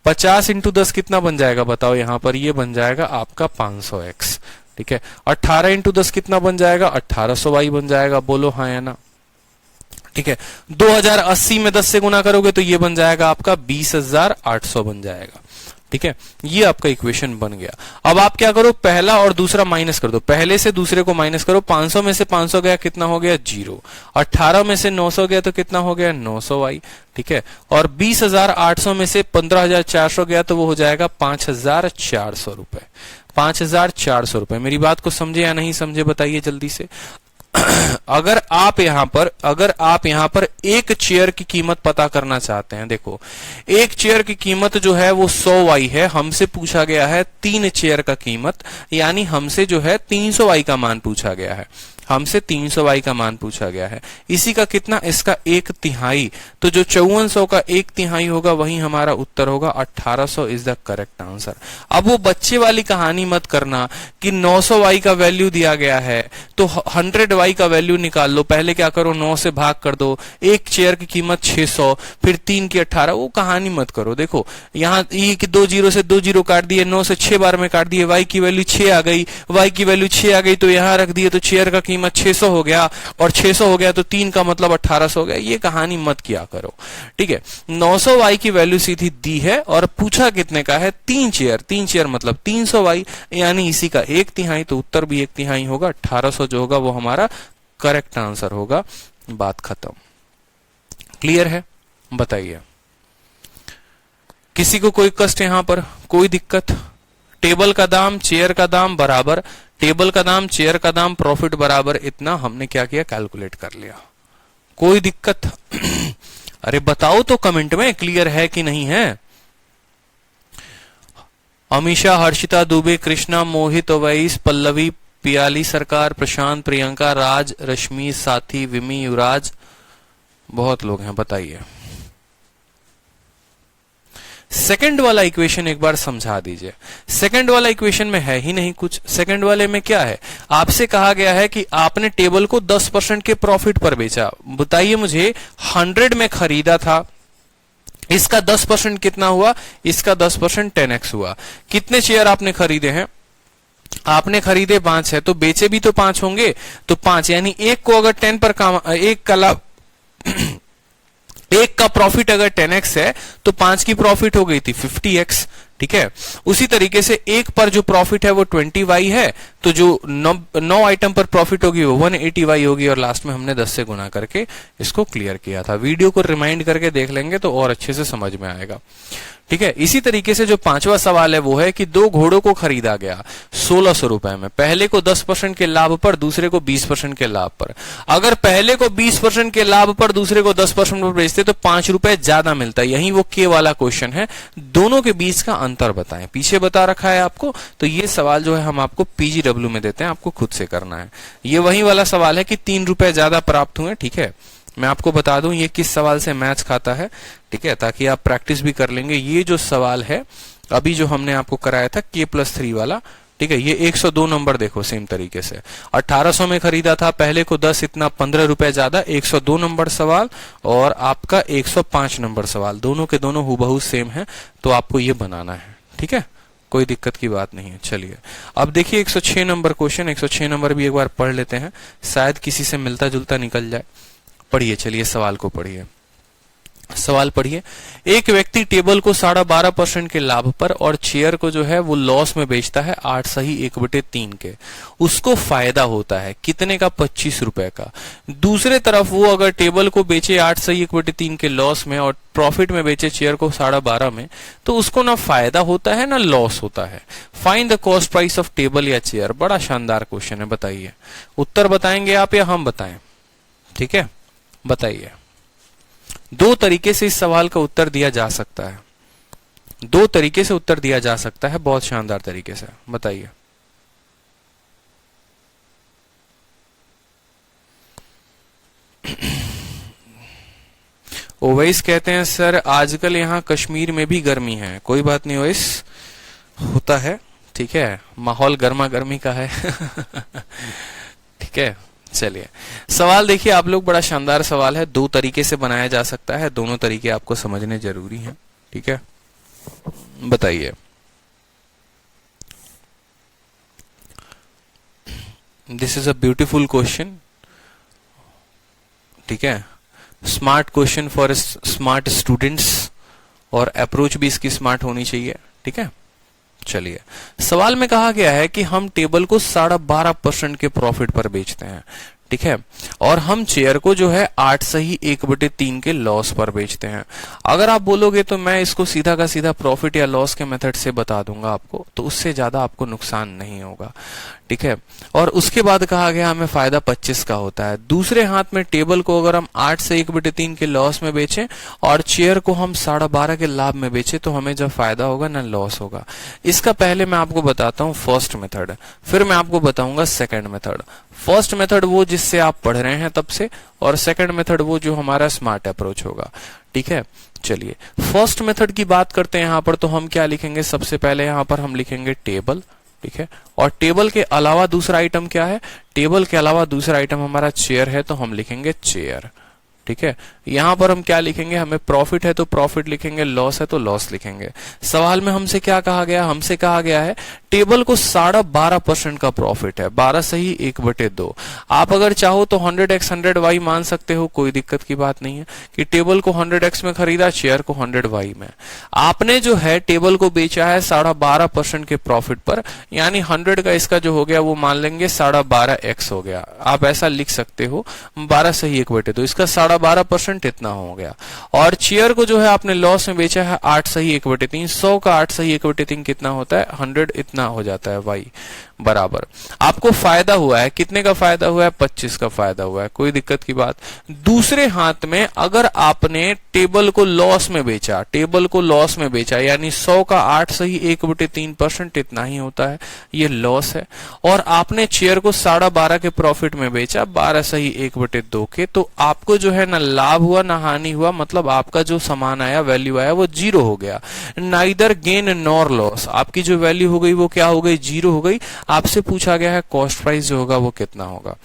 50 इंटू 10 कितना बन जाएगा, बताओ। यहां पर ये बन जाएगा आपका 500x, ठीक है। 18 इंटू 10 कितना बन जाएगा, 1800y बन जाएगा, बोलो हाँ या ना, ठीक है। 2080 में 10 से गुना करोगे तो ये बन जाएगा आपका 20,800 बन जाएगा, ठीक है। ये आपका इक्वेशन बन गया। अब आप क्या करो, पहला और दूसरा माइनस कर दो, पहले से दूसरे को माइनस करो। 500 में से 500 गया, कितना हो गया, 0। 18 में से 900 गया तो कितना हो गया, 900y, ठीक है। और 20,800 में से 15,400 गया तो वो हो जाएगा 5,400 रुपए, 5,400 रुपए। मेरी बात को समझे या नहीं समझे, बताइए जल्दी से। अगर आप यहां पर एक चेयर की कीमत पता करना चाहते हैं, देखो एक चेयर की कीमत जो है वो 100y है। हमसे पूछा गया है 3 चेयर का कीमत, यानी हमसे जो है 300y का मान पूछा गया है, हमसे 300y का मान पूछा गया है। इसी का कितना, इसका 1/3, तो जो 5400 का 1/3 होगा वही हमारा उत्तर होगा। 1800 इज द करेक्ट आंसर। अब वो बच्चे वाली कहानी मत करना कि 900y का वैल्यू दिया गया है तो 100y का वैल्यू निकाल लो। पहले क्या करो, 9 से भाग कर दो, एक चेयर की कीमत 600, फिर 3 की 18, वो कहानी मत करो। देखो यहाँ ये कि 2 जीरो से 2 जीरो काट दिए, 9 से 6 बार में काट दिए, y की वैल्यू 6 आ गई, y की वैल्यू 6 आ गई तो यहाँ रख दिए, तो चेयर का 600 हो गया, और 600 हो गया तो 3 का मतलब 1800 हो गया। ये कहानी मत किया करो, ठीक है। 900y की वैल्यू सीधी दी है और पूछा कितने का है, 3 चेयर, 3 चेयर मतलब 300y, यानी इसी का 1/3, तो उत्तर भी 1/3 होगा। 1800 जो होगा वो हमारा करेक्ट आंसर होगा। बात खत्म। क्लियर है, बताइए। किसी को कोई कष्ट यहां पर, कोई दिक्कत? टेबल का दाम चेयर का दाम बराबर, टेबल का दाम चेयर का दाम प्रॉफिट बराबर, इतना हमने क्या किया, कैलकुलेट कर लिया। कोई दिक्कत? अरे बताओ तो कमेंट में, क्लियर है कि नहीं है। अमीषा, हर्षिता, दुबे, कृष्णा, मोहित, अवैस, पल्लवी, पियाली सरकार, प्रशांत, प्रियंका, राज, रश्मि, साथी, विमी, युवराज, बहुत लोग हैं, बताइए। सेकंड वाला इक्वेशन एक बार समझा दीजिए। सेकंड वाला इक्वेशन में है ही नहीं कुछ। सेकंड वाले में क्या है, आपसे कहा गया है कि आपने टेबल को 10% के प्रॉफिट पर बेचा। बताइए मुझे, 100 में खरीदा था, इसका 10% कितना हुआ, इसका 10% 10x हुआ। कितने चेयर आपने खरीदे हैं, आपने खरीदे 5 है, तो बेचे भी तो 5 होंगे, तो 5, यानी एक को अगर 10 पर काम, एक का लाभ एक का प्रॉफिट अगर 10x है तो 5 की प्रॉफिट हो गई थी 50x, ठीक है। उसी तरीके से एक पर जो प्रॉफिट है वो 20y है, तो जो 9 आइटम पर प्रॉफिट होगी वो 180y होगी, और लास्ट में हमने 10 से गुना करके इसको क्लियर किया था। वीडियो को रिमाइंड करके देख लेंगे तो और अच्छे से समझ में आएगा, ठीक है। इसी तरीके से जो 5वां सवाल है वो है कि 2 घोड़ों को खरीदा गया 1600 रुपए में, पहले को 10% के लाभ पर, दूसरे को 20% के लाभ पर। अगर पहले को 20% के लाभ पर, दूसरे को 10% पर बेचते तो 5 रुपए ज्यादा मिलता है। यही वो के वाला क्वेश्चन है, दोनों के बीच का अंतर बताएं। पीछे बता रखा है आपको, तो ये सवाल जो है हम आपको पीजीडब्ल्यू में देते हैं, आपको खुद से करना है। ये वही वाला सवाल है कि 3 रुपए ज्यादा प्राप्त हुए, ठीक है। मैं आपको बता दूं ये किस सवाल से मैच खाता है, ठीक है, ताकि आप प्रैक्टिस भी कर लेंगे। ये जो सवाल है अभी जो हमने आपको कराया था k+3 वाला, ठीक है, ये 102 नंबर देखो सेम तरीके से 1800 में खरीदा था, पहले को 10, इतना 15 रुपए ज्यादा, 102 नंबर सवाल, और आपका 105 नंबर सवाल, दोनों के दोनों हूबहू सेम है, तो आपको ये बनाना है, ठीक है, कोई दिक्कत की बात नहीं है। चलिए अब देखिए 106 नंबर क्वेश्चन, 106 नंबर भी एक बार पढ़ लेते हैं, शायद किसी से मिलता जुलता निकल जाए। पढ़िए, चलिए सवाल को पढ़िए। सवाल पढ़िए। एक व्यक्ति टेबल को 12.5% के लाभ पर और चेयर को जो है वो लॉस में बेचता है 8 सही 1/3 के। उसको फायदा होता है कितने का? 25 रुपए का। दूसरे तरफ वो अगर टेबल को बेचे 8 सही 1/3 के लॉस में और प्रॉफिट में बेचे चेयर को 12.5 में, तो उसको ना फायदा होता है ना लॉस होता है। Find the cost price of table या चेयर। बड़ा शानदार क्वेश्चन है, बताइए। उत्तर बताएंगे आप या हम बताएं? ठीक है, बताइए। दो तरीके से इस सवाल का उत्तर दिया जा सकता है, दो तरीके से उत्तर दिया जा सकता है, बहुत शानदार तरीके से। बताइए। ओवैस कहते हैं सर आजकल यहाँ कश्मीर में भी गर्मी है। कोई बात नहीं ओवैस, होता है, ठीक है, माहौल गर्मा गर्मी का है। ठीक है, चलिए सवाल देखिए आप लोग, बड़ा शानदार सवाल है। दो तरीके से बनाया जा सकता है, दोनों तरीके आपको समझने जरूरी हैं। ठीक है, बताइए। This is a beautiful question. ठीक है, smart question for smart students, और अप्रोच भी इसकी स्मार्ट होनी चाहिए। ठीक है, चलिए। सवाल में कहा गया है कि हम टेबल को 12.5% के प्रॉफिट पर बेचते हैं। ठीक है, और हम चेयर को जो है 8 सही 1/3 के लॉस पर बेचते हैं। अगर आप बोलोगे तो मैं इसको सीधा का सीधा प्रॉफिट या लॉस के मेथड से बता दूंगा आपको, तो उससे ज्यादा आपको नुकसान नहीं होगा। ठीक है, और उसके बाद कहा गया हमें फायदा 25 का होता है। दूसरे हाथ में टेबल को अगर हम 8 से 1/3 के लॉस में बेचें और चेयर को हम 12.5 के लाभ में बेचें, तो हमें जब फायदा होगा ना लॉस होगा। इसका पहले मैं आपको बताता हूं फर्स्ट मेथड, फिर मैं आपको बताऊंगा सेकंड मेथड। फर्स्ट मेथड वो जिससे आप पढ़ रहे हैं तब से, और सेकंड मेथड वो जो हमारा स्मार्ट अप्रोच होगा। ठीक है, चलिए फर्स्ट मेथड की बात करते हैं। यहां पर तो हम क्या लिखेंगे? सबसे पहले यहां पर हम लिखेंगे टेबल। ठीक है, और टेबल के अलावा दूसरा आइटम क्या है? टेबल के अलावा दूसरा आइटम हमारा चेयर है, तो हम लिखेंगे चेयर। ठीक है, यहां पर हम क्या लिखेंगे? हमें प्रॉफिट है तो प्रॉफिट लिखेंगे, लॉस है तो लॉस लिखेंगे। सवाल में हमसे क्या कहा गया? हमसे कहा गया है टेबल को 12.5% का प्रॉफिट है, 12 सही 1/2। आप अगर चाहो तो 100x 100y मान सकते हो, कोई दिक्कत की बात नहीं है कि टेबल को 100x में खरीदा, चेयर को 100y में। आपने जो है टेबल को बेचा है 12.5% के प्रॉफिट पर, यानी 100 का इसका जो हो गया वो मान लेंगे 12.5x हो गया। आप ऐसा लिख सकते हो, 12 सही 1/2, इसका 12.5% इतना हो गया। और चेयर को जो है आपने लॉस में बेचा है 8 सही 1/3। 100 का 8 सही 1/3 कितना होता है? 100, इतना हो जाता है y बराबर। आपको फायदा हुआ है, कितने का फायदा हुआ है? 25 का फायदा हुआ है, कोई दिक्कत की बात। दूसरे हाथ में अगर आपने टेबल को लॉस में बेचा, टेबल को लॉस में बेचा, यानी 100 का 8 सही 1/3% इतना ही होता है, ये लॉस है। और आपने चेयर को 12.5 के प्रॉफिट में बेचा, 12 सही 1/2 के, तो आपको जो है ना लाभ हुआ ना हानि हुआ, मतलब आपका जो सामान आया, वैल्यू आया, वो जीरो हो गया। नाइदर गेन नॉर लॉस, आपकी जो वैल्यू हो गई वो क्या हो गई? जीरो हो गई। आपसे पूछा गया है कॉस्ट प्राइस जो होगा वो कितना होगा।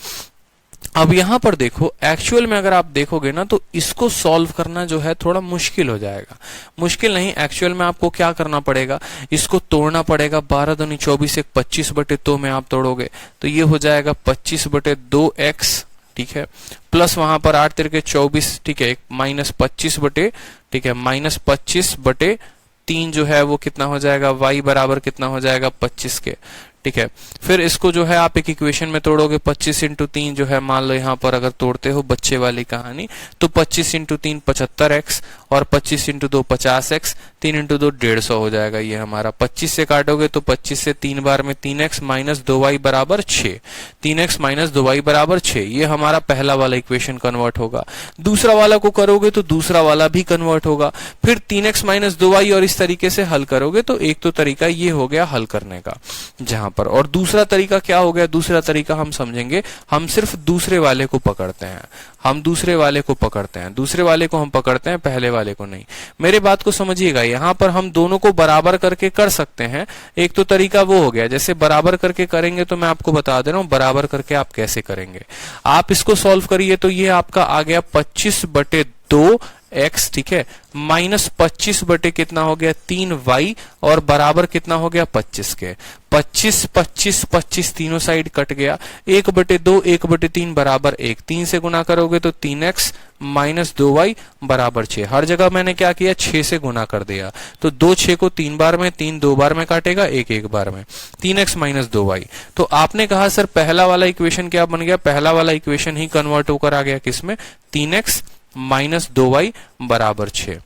अब यहां पर देखो, एक्चुअल में अगर आप देखोगे ना तो इसको सॉल्व करना जो है थोड़ा मुश्किल हो जाएगा। मुश्किल नहीं, एक्चुअल में आपको क्या करना पड़ेगा? इसको तोड़ना पड़ेगा। 12 दूनी 24, 25/2 में आप तोड़ोगे तो ये हो जाएगा 25/2x। ठीक है, प्लस वहां पर 8 तिरके 24, ठीक है, माइनस 25 ठीक है, माइनस 25/3 जो है वो कितना हो जाएगा? y बराबर कितना हो जाएगा? 25 के। ठीक है, फिर इसको जो है आप एक इक्वेशन में तोड़ोगे। 25 × 3 जो है, मान लो यहां पर अगर तोड़ते हो बच्चे वाली कहानी, तो 25 × 3 75x, और 25 × 2 50x, 3 × 2 150 हो जाएगा। ये हमारा 25 से काटोगे तो 25 से 3 बार में 3x माइनस 2y बराबर 6, 3x माइनस 2y बराबर 6। ये हमारा पहला वाला इक्वेशन कन्वर्ट होगा। दूसरा वाला को करोगे तो दूसरा वाला भी कन्वर्ट होगा। फिर 3x माइनस 2y, और इस तरीके से हल करोगे। तो एक तो तरीका ये हो गया हल करने का जहां पर, और दूसरा तरीका क्या हो गया? दूसरा तरीका हम समझेंगे, हम सिर्फ दूसरे वाले को पकड़ते हैं, हम दूसरे वाले को पकड़ते हैं, दूसरे वाले को हम पकड़ते हैं, पहले वाले को नहीं। मेरे बात को समझिएगा, यहां पर हम दोनों को बराबर करके कर सकते हैं। एक तो तरीका वो हो गया, जैसे बराबर करके करेंगे, तो मैं आपको बता दे रहा हूं बराबर करके आप कैसे करेंगे। आप इसको सॉल्व करिए तो ये आपका आ गया 25/2 x, ठीक है, माइनस 25 बटे कितना हो गया 3y और बराबर कितना हो गया 25 के। 25 25 25 तीनों साइड कट गया, 1/2 1/3 बराबर 1, 3 से गुना करोगे तो 3x माइनस 2y बराबर 6। हर जगह मैंने क्या किया 6 से गुना कर दिया, तो 2 6 को 3 बार में, 3 2 बार में काटेगा, 1 1 बार में, 3x माइनस 2y। तो आपने कहा सर पहला वाला इक्वेशन क्या बन गया, पहला वाला इक्वेशन ही कन्वर्ट होकर आ गया किसमें, 3x माइनस 2y बराबर 6,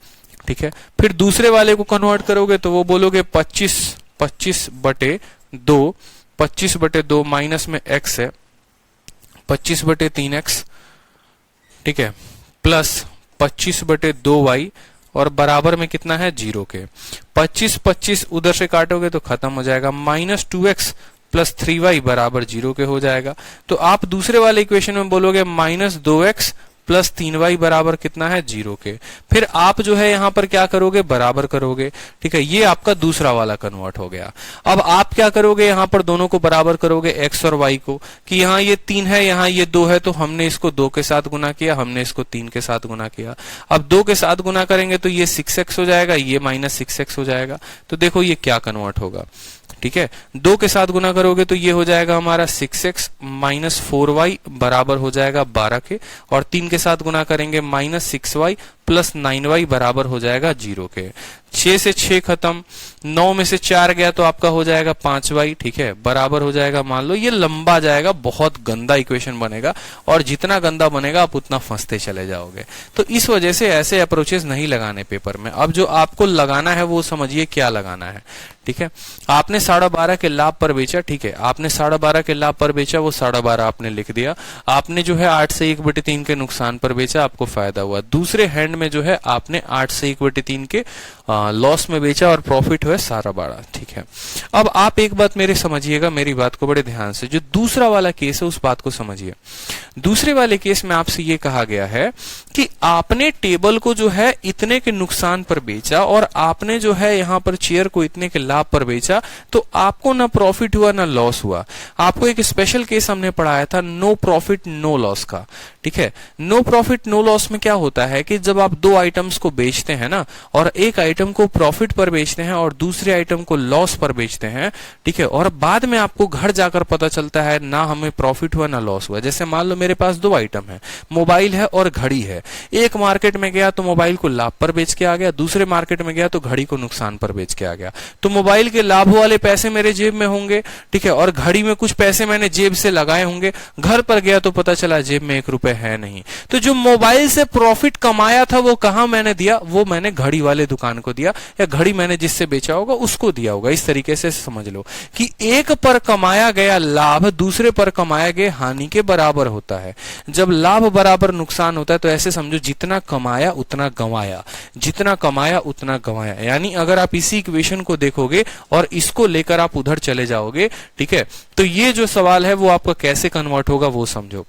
ठीक है। फिर दूसरे वाले को कन्वर्ट करोगे तो वो बोलोगे 25 25 बटे 2, 25 बटे 2 माइनस में x है 25 बटे 3x, ठीक है, प्लस 25 बटे 2y और बराबर में कितना है 0 के। 25 25 उधर से काटोगे तो खत्म हो जाएगा, माइनस 2x प्लस 3y बराबर 0 के हो जाएगा। तो आप दूसरे वाले इक्वेशन में बोलोगे माइनस 2x प्लस 3y बराबर कितना है 0 के। फिर आप जो है यहां पर क्या करोगे, बराबर करोगे, ठीक है। ये आपका दूसरा वाला कन्वर्ट हो गया। अब आप क्या करोगे, यहां पर दोनों को बराबर करोगे x और y को, कि यहां ये 3 है यहां ये 2 है, तो हमने इसको 2 के साथ गुना किया, हमने इसको 3 के साथ गुना किया। अब 2 के साथ गुना करेंगे तो ये 6x हो जाएगा, ये माइनस 6x हो जाएगा। तो देखो ये क्या कन्वर्ट होगा, ठीक है। 2 के साथ गुना करोगे तो ये हो जाएगा हमारा 6x माइनस 4y बराबर हो जाएगा 12 के, और 3 के साथ गुना करेंगे माइनस 6y प्लस 9y बराबर हो जाएगा 0 के। 6 से 6 खत्म, 9 में से 4 गया तो आपका हो जाएगा 5y, ठीक है, बराबर हो जाएगा, मान लो ये लंबा जाएगा, बहुत गंदा इक्वेशन बनेगा, और जितना गंदा बनेगा आप उतना फंसते चले जाओगे। तो इस वजह से ऐसे अप्रोचेस नहीं लगाने पेपर में। अब जो आपको लगाना है वो समझिए क्या लगाना है, ठीक है। आपने 12.5 के लाभ पर बेचा, ठीक है, आपने 12.5 के लाभ पर बेचा, वो 12.5 आपने लिख दिया। आपने जो है 8 से 1/3 के नुकसान पर बेचा, आपको फायदा हुआ। दूसरे हैंड में जो है आपने 8 से 1/3 के लॉस में बेचा और प्रॉफिट हुआ 12.5, ठीक है। अब आप एक बात मेरे समझिएगा, मेरी बात को बड़े ध्यान से, जो दूसरा वाला केस है उस बात को समझिए। दूसरे वाले केस में आपसे ये कहा गया है कि आपने टेबल को जो है इतने के नुकसान पर बेचा और आपने जो है यहां पर चेयर को इतने के लाभ पर बेचा, तो आपको ना प्रॉफिट हुआ ना लॉस हुआ। आपको एक स्पेशल केस हमने पढ़ाया था नो प्रॉफिट नो लॉस का, ठीक है। नो प्रॉफिट नो लॉस में क्या होता है कि जब आप 2 आइटम्स को बेचते हैं ना, और एक आइटम को प्रॉफिट पर बेचते हैं और दूसरे आइटम को लॉस पर बेचते हैं, ठीक है, और बाद में आपको घर जाकर पता चलता है ना हमें प्रॉफिट हुआ ना लॉस हुआ। जैसे मान लो मेरे पास 2 आइटम है, मोबाइल है और घड़ी है। एक मार्केट में गया तो मोबाइल को लाभ पर बेच के आ गया, दूसरे मार्केट में गया तो घड़ी को नुकसान पर बेच के आ गया। तो मोबाइल के लाभ वाले पैसे मेरे जेब में होंगे, ठीक है, और घड़ी में कुछ पैसे मैंने जेब से लगाए होंगे। घर पर गया तो पता चला जेब में 1 रुपए है नहीं। तो जो मोबाइल से प्रॉफिट कमाया था वो कहां मैंने दिया, वो मैंने घड़ी वाले दुकान को दिया, या घड़ी मैंने जिससे बेचा होगा उसको दिया होगा। इस तरीके से समझ लो कि एक पर कमाया गया लाभ दूसरे पर कमाया गया हानि के बराबर होता है। जब लाभ बराबर नुकसान होता है तो ऐसे समझो जितना कमाया उतना गंवाया, जितना कमाया उतना गंवाया। यानी अगर आप इसी इक्वेशन को देखोगे और इसको लेकर आप उधर चले जाओगे, ठीक है, तो ये जो सवाल है वो आपका कैसे कन्वर्ट होगा वो समझो,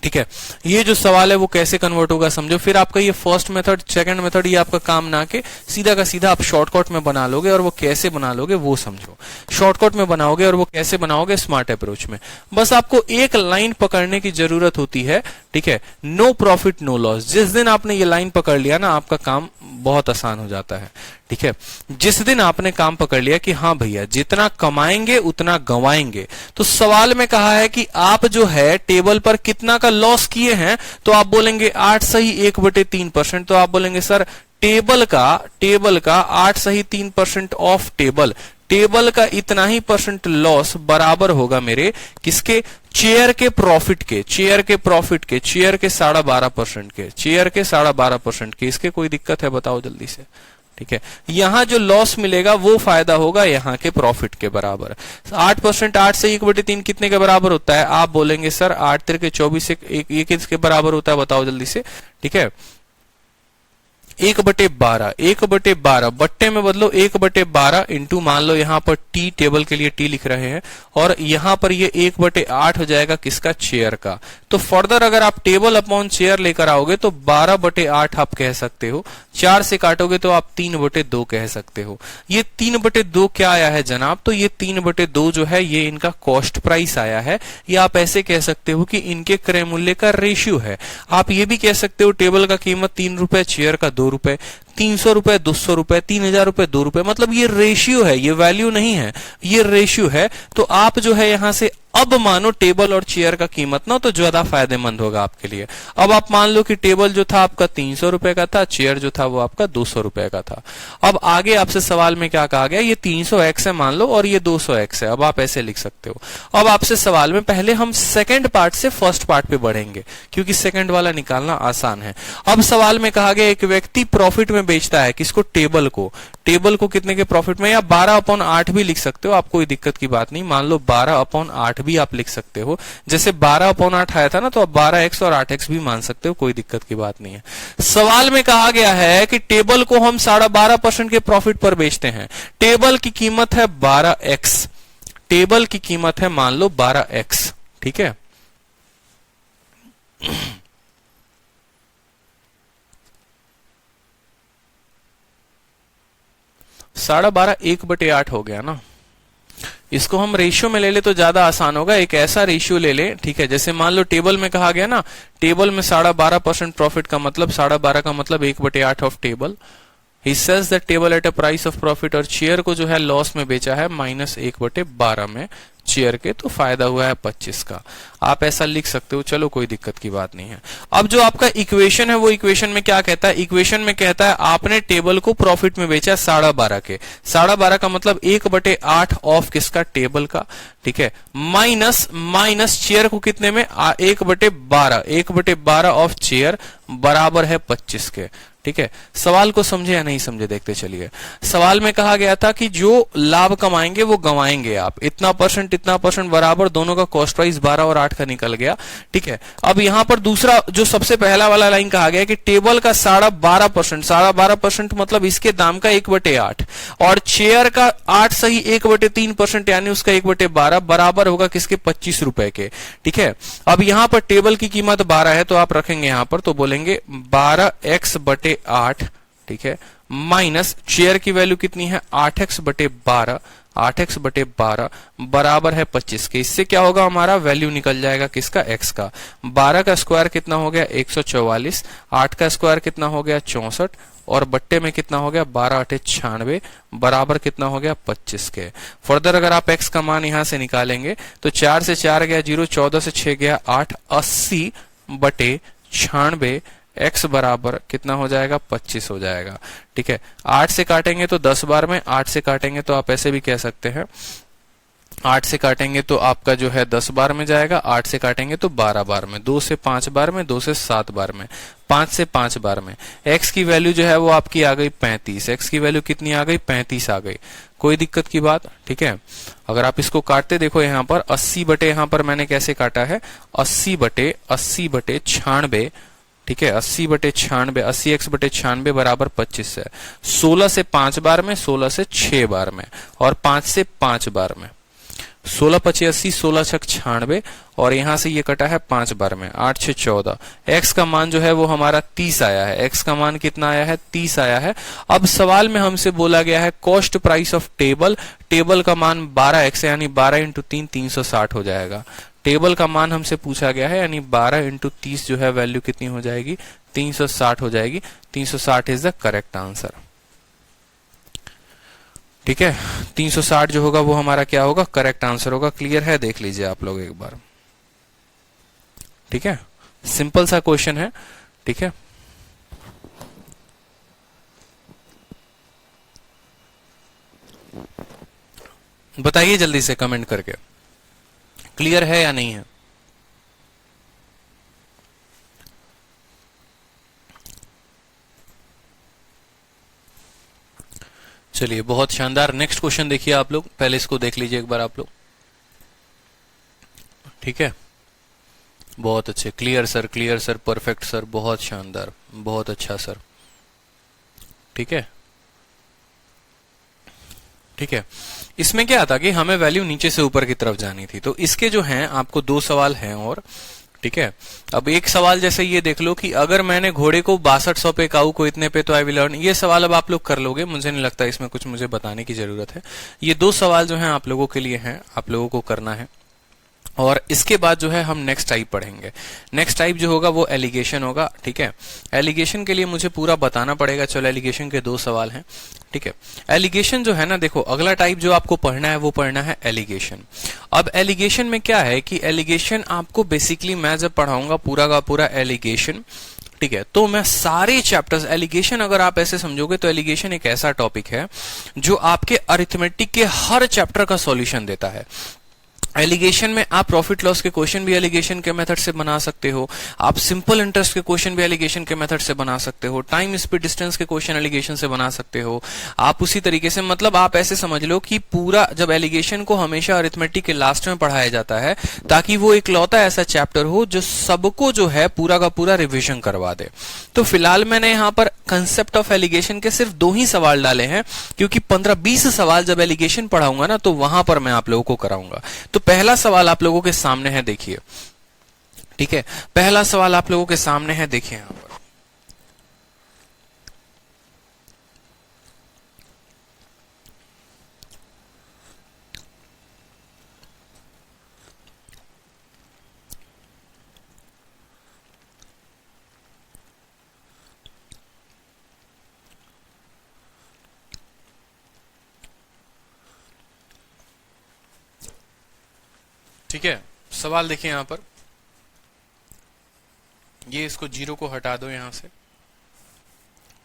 ठीक है। ये जो सवाल है वो कैसे कन्वर्ट होगा समझो। फिर आपका ये फर्स्ट मेथड सेकंड मेथड ये आपका काम ना के सीधा का सीधा आप शॉर्टकट में बना लोगे, और वो कैसे बना लोगे वो समझो। शॉर्टकट में बनाओगे और वो कैसे बनाओगे, स्मार्ट अप्रोच में। बस आपको एक लाइन पकड़ने की जरूरत होती है, ठीक है, नो प्रॉफिट नो लॉस। जिस दिन आपने ये लाइन पकड़ लिया ना आपका काम बहुत आसान हो जाता है, ठीक है। जिस दिन आपने काम पकड़ लिया कि हाँ भैया जितना कमाएंगे उतना गंवाएंगे, तो सवाल में कहा है कि आप जो है टेबल पर कितना का लॉस किए हैं, तो आप बोलेंगे 8 सही 1/3%। तो आप बोलेंगे सर टेबल का 8 सही 3% ऑफ टेबल का इतना ही परसेंट लॉस बराबर होगा मेरे किसके, चेयर के प्रॉफिट के, चेयर के 12.5% के, चेयर के 12.5% के। इसके कोई दिक्कत है बताओ जल्दी से, ठीक है। यहां जो लॉस मिलेगा वो फायदा होगा यहां के प्रॉफिट के बराबर। 8%, 8 से 1/3 कितने के बराबर होता है, आप बोलेंगे सर 8 3 24 ये किसके बराबर होता है बताओ जल्दी से, ठीक है। 1/12, 1/12 बट्टे में बदलो, 1/12 इंटू मान लो यहाँ पर टी, टेबल के लिए टी लिख रहे हैं, और यहाँ पर ये 1/8 हो जाएगा किसका, चेयर का। तो फर्दर अगर आप टेबल अपॉन चेयर लेकर आओगे तो 12/8 आप कह सकते हो, 4 से काटोगे तो आप 3/2 कह सकते हो। ये 3/2 क्या आया है जनाब, तो ये 3/2 जो है ये इनका कॉस्ट प्राइस आया है, या आप ऐसे कह सकते हो कि इनके क्रय मूल्य का रेशियो है। आप ये भी कह सकते हो टेबल का कीमत 3 रुपए, चेयर का 2 रुपए, 300 रुपए, 200 रुपए, 3000 रुपए, 2 रुपए, मतलब ये रेशियो है, ये वैल्यू नहीं है, ये रेशियो है। तो आप जो है यहां से अब मानो टेबल और चेयर का कीमत ना, तो ज्यादा फायदेमंद होगा आपके लिए। अब आप मान लो कि टेबल जो था आपका 300 रुपए का था, चेयर जो था वो आपका 200 रुपए का था। अब आगे आपसे सवाल में क्या कहा गया, ये 300x है मान लो और ये 200x है, अब आप ऐसे लिख सकते हो। अब आपसे सवाल में पहले हम सेकंड पार्ट से फर्स्ट पार्ट पे बढ़ेंगे, क्योंकि सेकंड वाला निकालना आसान है। अब सवाल में कहा गया एक व्यक्ति प्रॉफिट में बेचता है, किसको, टेबल को। टेबल को कितने के प्रॉफिट में, या 12/8 भी लिख सकते हो, आप कोई दिक्कत की बात नहीं, मान लो 12/8 भी आप लिख सकते हो। जैसे 12/8 आया था ना, तो आप 12x और 8x भी मान सकते हो, कोई दिक्कत की बात नहीं है। सवाल में कहा गया है कि टेबल को हम 12.5% के प्रॉफिट पर बेचते हैं। टेबल की कीमत है 12x, टेबल की कीमत है मान लो 12x, ठीक है। 12.5 1/8 हो गया ना। इसको हम रेशियो में ले ले तो ज्यादा आसान होगा, एक ऐसा रेशियो ले ले, ठीक है। जैसे मान लो टेबल में कहा गया ना, टेबल में 12.5% प्रॉफिट का मतलब 12.5 का मतलब 1/8 of table. He sells that table at a price of profit, और चेयर को जो है लॉस में बेचा है -1/12 में चेयर के, तो फायदा हुआ है 25 का। आप ऐसा लिख सकते हो, चलो कोई दिक्कत की बात नहीं है। अब जो आपका इक्वेशन है वो इक्वेशन में क्या कहता है, इक्वेशन में कहता है आपने टेबल को प्रॉफिट में बेचा 12.5 के, 12.5 का मतलब 1/8 ऑफ किसका, टेबल का, ठीक है, माइनस चेयर को कितने में, 1/12, 1/12 ऑफ चेयर बराबर है 25 के, ठीक है। सवाल को समझे या नहीं समझे देखते चलिए। सवाल में कहा गया था कि जो लाभ कमाएंगे वो गंवाएंगे आप, इतना परसेंट बराबर, दोनों का कॉस्ट प्राइस 12 और 8 का निकल गया, ठीक है। अब यहां पर दूसरा जो सबसे पहला वाला लाइन कहा गया कि टेबल का 12.5% मतलब इसके दाम का 1/8, और चेयर का 8 सही 1/3% यानी उसका 1/12 बराबर होगा किसके, 25 रुपए के, ठीक है। अब यहां पर टेबल की कीमत 12 है, तो आप रखेंगे यहां पर, तो बोलेंगे 12x/8, ठीक है, माइनस चेयर की वैल्यू कितनी है, 8x/12, 8x/12 बराबर है 25 के। इससे क्या होगा, हमारा वैल्यू निकल जाएगा किसका, x का। 12 का स्क्वायर कितना हो गया, 144, 8 का स्क्वायर कितना हो गया, 64, और बट्टे में कितना हो गया, 12×8 = 96, बराबर कितना हो गया, 25 के। फर्दर अगर आप x का मान यहां से निकालेंगे तो 4 से 4 गया 0, 14 से 6 गया 8, 80/96, x बराबर कितना हो जाएगा, 25 हो जाएगा, ठीक है। 8 से काटेंगे तो 10 बार में, 8 से काटेंगे तो आप ऐसे भी कह सकते हैं, 8 से काटेंगे तो आपका जो है 10 बार में जाएगा, 8 से काटेंगे तो 12 बार में, 2 से 5 बार में, 2 से 7 बार में, 5 से 5 बार में। x की वैल्यू जो है वो आपकी आ गई 35, x की वैल्यू कितनी आ गई, 35 आ गई, कोई दिक्कत की बात, ठीक है। अगर आप इसको काटते देखो यहाँ पर 80 यहाँ पर मैंने कैसे काटा है, 80/96, ठीक है, 80/96, 80x/96 बराबर 25 है। 16 से 5 बार में, 16 से 6 बार में, और 5 से 5 बार में, 16×5 = 80, 16×6 = 96, और यहां से ये कटा है 5 बार में, 8×6 = 14। x का मान जो है वो हमारा 30 आया है, x का मान कितना आया है, 30 आया है। अब सवाल में हमसे बोला गया है cost price of table, table का मान 12x है, यानी 12 × 3 360 हो जाएगा। टेबल का मान हमसे पूछा गया है, यानी 12 × 30 जो है वैल्यू कितनी हो जाएगी, 360 हो जाएगी। 360 इज द करेक्ट आंसर, ठीक है। 360 जो होगा वो हमारा क्या होगा, करेक्ट आंसर होगा। क्लियर है, देख लीजिए आप लोग एक बार, ठीक है। सिंपल सा क्वेश्चन है, ठीक है। बताइए जल्दी से कमेंट करके, क्लियर है या नहीं है। चलिए बहुत शानदार। नेक्स्ट क्वेश्चन देखिए आप लोग, पहले इसको देख लीजिए एक बार आप लोग, ठीक है। बहुत अच्छे, clear sir, clear sir, perfect sir, बहुत शानदार, बहुत अच्छा सर। ठीक है, ठीक है। इसमें क्या था कि हमें वैल्यू नीचे से ऊपर की तरफ जानी थी, तो इसके जो हैं आपको 2 सवाल हैं और, ठीक है। अब एक सवाल जैसे ये देख लो कि अगर मैंने घोड़े को 6200 पे, काऊ को इतने पे, तो आई विल अर्न। ये सवाल अब आप लोग कर लोगे, मुझे नहीं लगता इसमें कुछ मुझे बताने की जरूरत है। ये 2 सवाल जो हैं आप लोगों के लिए हैं, आप लोगों को करना है। और इसके बाद जो है हम नेक्स्ट टाइप पढ़ेंगे। नेक्स्ट टाइप जो होगा वो एलिगेशन होगा, ठीक है। एलिगेशन के लिए मुझे पूरा बताना पड़ेगा। चलो, एलिगेशन के 2 सवाल हैं, ठीक है। एलिगेशन जो है ना, देखो अगला टाइप जो आपको पढ़ना है वो पढ़ना है एलिगेशन। अब एलिगेशन में क्या है कि एलिगेशन आपको बेसिकली मैं जब पढ़ाऊंगा पूरा का पूरा एलिगेशन, ठीक है, तो मैं सारे चैप्टर्स एलिगेशन, अगर आप ऐसे समझोगे तो एलिगेशन एक ऐसा टॉपिक है जो आपके अरिथमेटिक के हर चैप्टर का सॉल्यूशन देता है। एलिगेशन में आप प्रॉफिट लॉस के क्वेश्चन भी एलिगेशन के मेथड से बना सकते हो, आप सिंपल इंटरेस्ट के क्वेश्चन भी एलिगेशन के मेथड से बना सकते हो, टाइम स्पीड डिस्टेंस के क्वेश्चन एलिगेशन से बना सकते हो आप। उसी तरीके से मतलब आप ऐसे समझ लो कि पूरा जब एलिगेशन को हमेशा अरिथमेटिक के लास्ट में पढ़ाया जाता है ताकि वो इकलौता ऐसा चैप्टर हो जो सबको जो है पूरा का पूरा रिविजन करवा दे। तो फिलहाल मैंने यहाँ पर कंसेप्ट ऑफ एलिगेशन के सिर्फ 2 ही सवाल डाले हैं, क्योंकि 15-20 सवाल जब एलिगेशन पढ़ाऊंगा ना तो वहां पर मैं आप लोगों को कराऊंगा। तो पहला सवाल आप लोगों के सामने है, देखिए, ठीक है। पहला सवाल आप लोगों के सामने है, देखिए यहां पर। ठीक है, सवाल देखिए यहां पर, ये इसको 0 को हटा दो यहां से,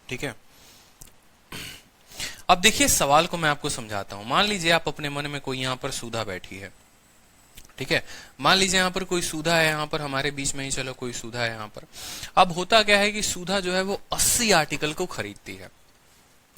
ठीक है। अब देखिए सवाल को मैं आपको समझाता हूं। मान लीजिए आप अपने मन में कोई यहां पर सुधा बैठी है, ठीक है। मान लीजिए यहां पर कोई सुधा है, यहां पर हमारे बीच में ही, चलो कोई सुधा है यहां पर। अब होता क्या है कि सुधा जो है वो 80 आर्टिकल को खरीदती है,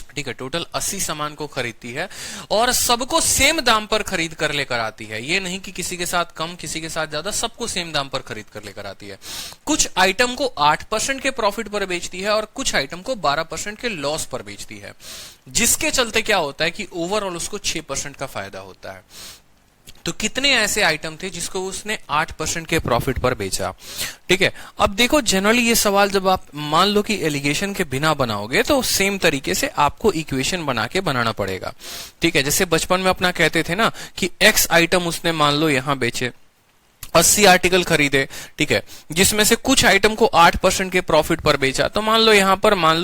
ठीक है। टोटल 80 सामान को खरीदती है और सबको सेम दाम पर खरीद कर लेकर आती है। ये नहीं कि किसी के साथ कम, किसी के साथ ज्यादा, सबको सेम दाम पर खरीद कर लेकर आती है। कुछ आइटम को 8% के प्रॉफिट पर बेचती है और कुछ आइटम को 12% के लॉस पर बेचती है, जिसके चलते क्या होता है कि ओवरऑल उसको 6% का फायदा होता है। तो कितने ऐसे आइटम थे जिसको उसने 8% के प्रॉफिट पर बेचा, ठीक है। अब देखो जनरली ये सवाल जब आप मान लो कि एलिगेशन के बिना बनाओगे तो सेम तरीके से आपको इक्वेशन बना के बनाना पड़ेगा, ठीक है। जैसे बचपन में अपना कहते थे ना कि एक्स आइटम उसने मान लो यहां बेचे, 80 आर्टिकल खरीदे, ठीक है, जिसमें से कुछ आइटम को 8% के प्रॉफिट पर बेचा। तो मान लो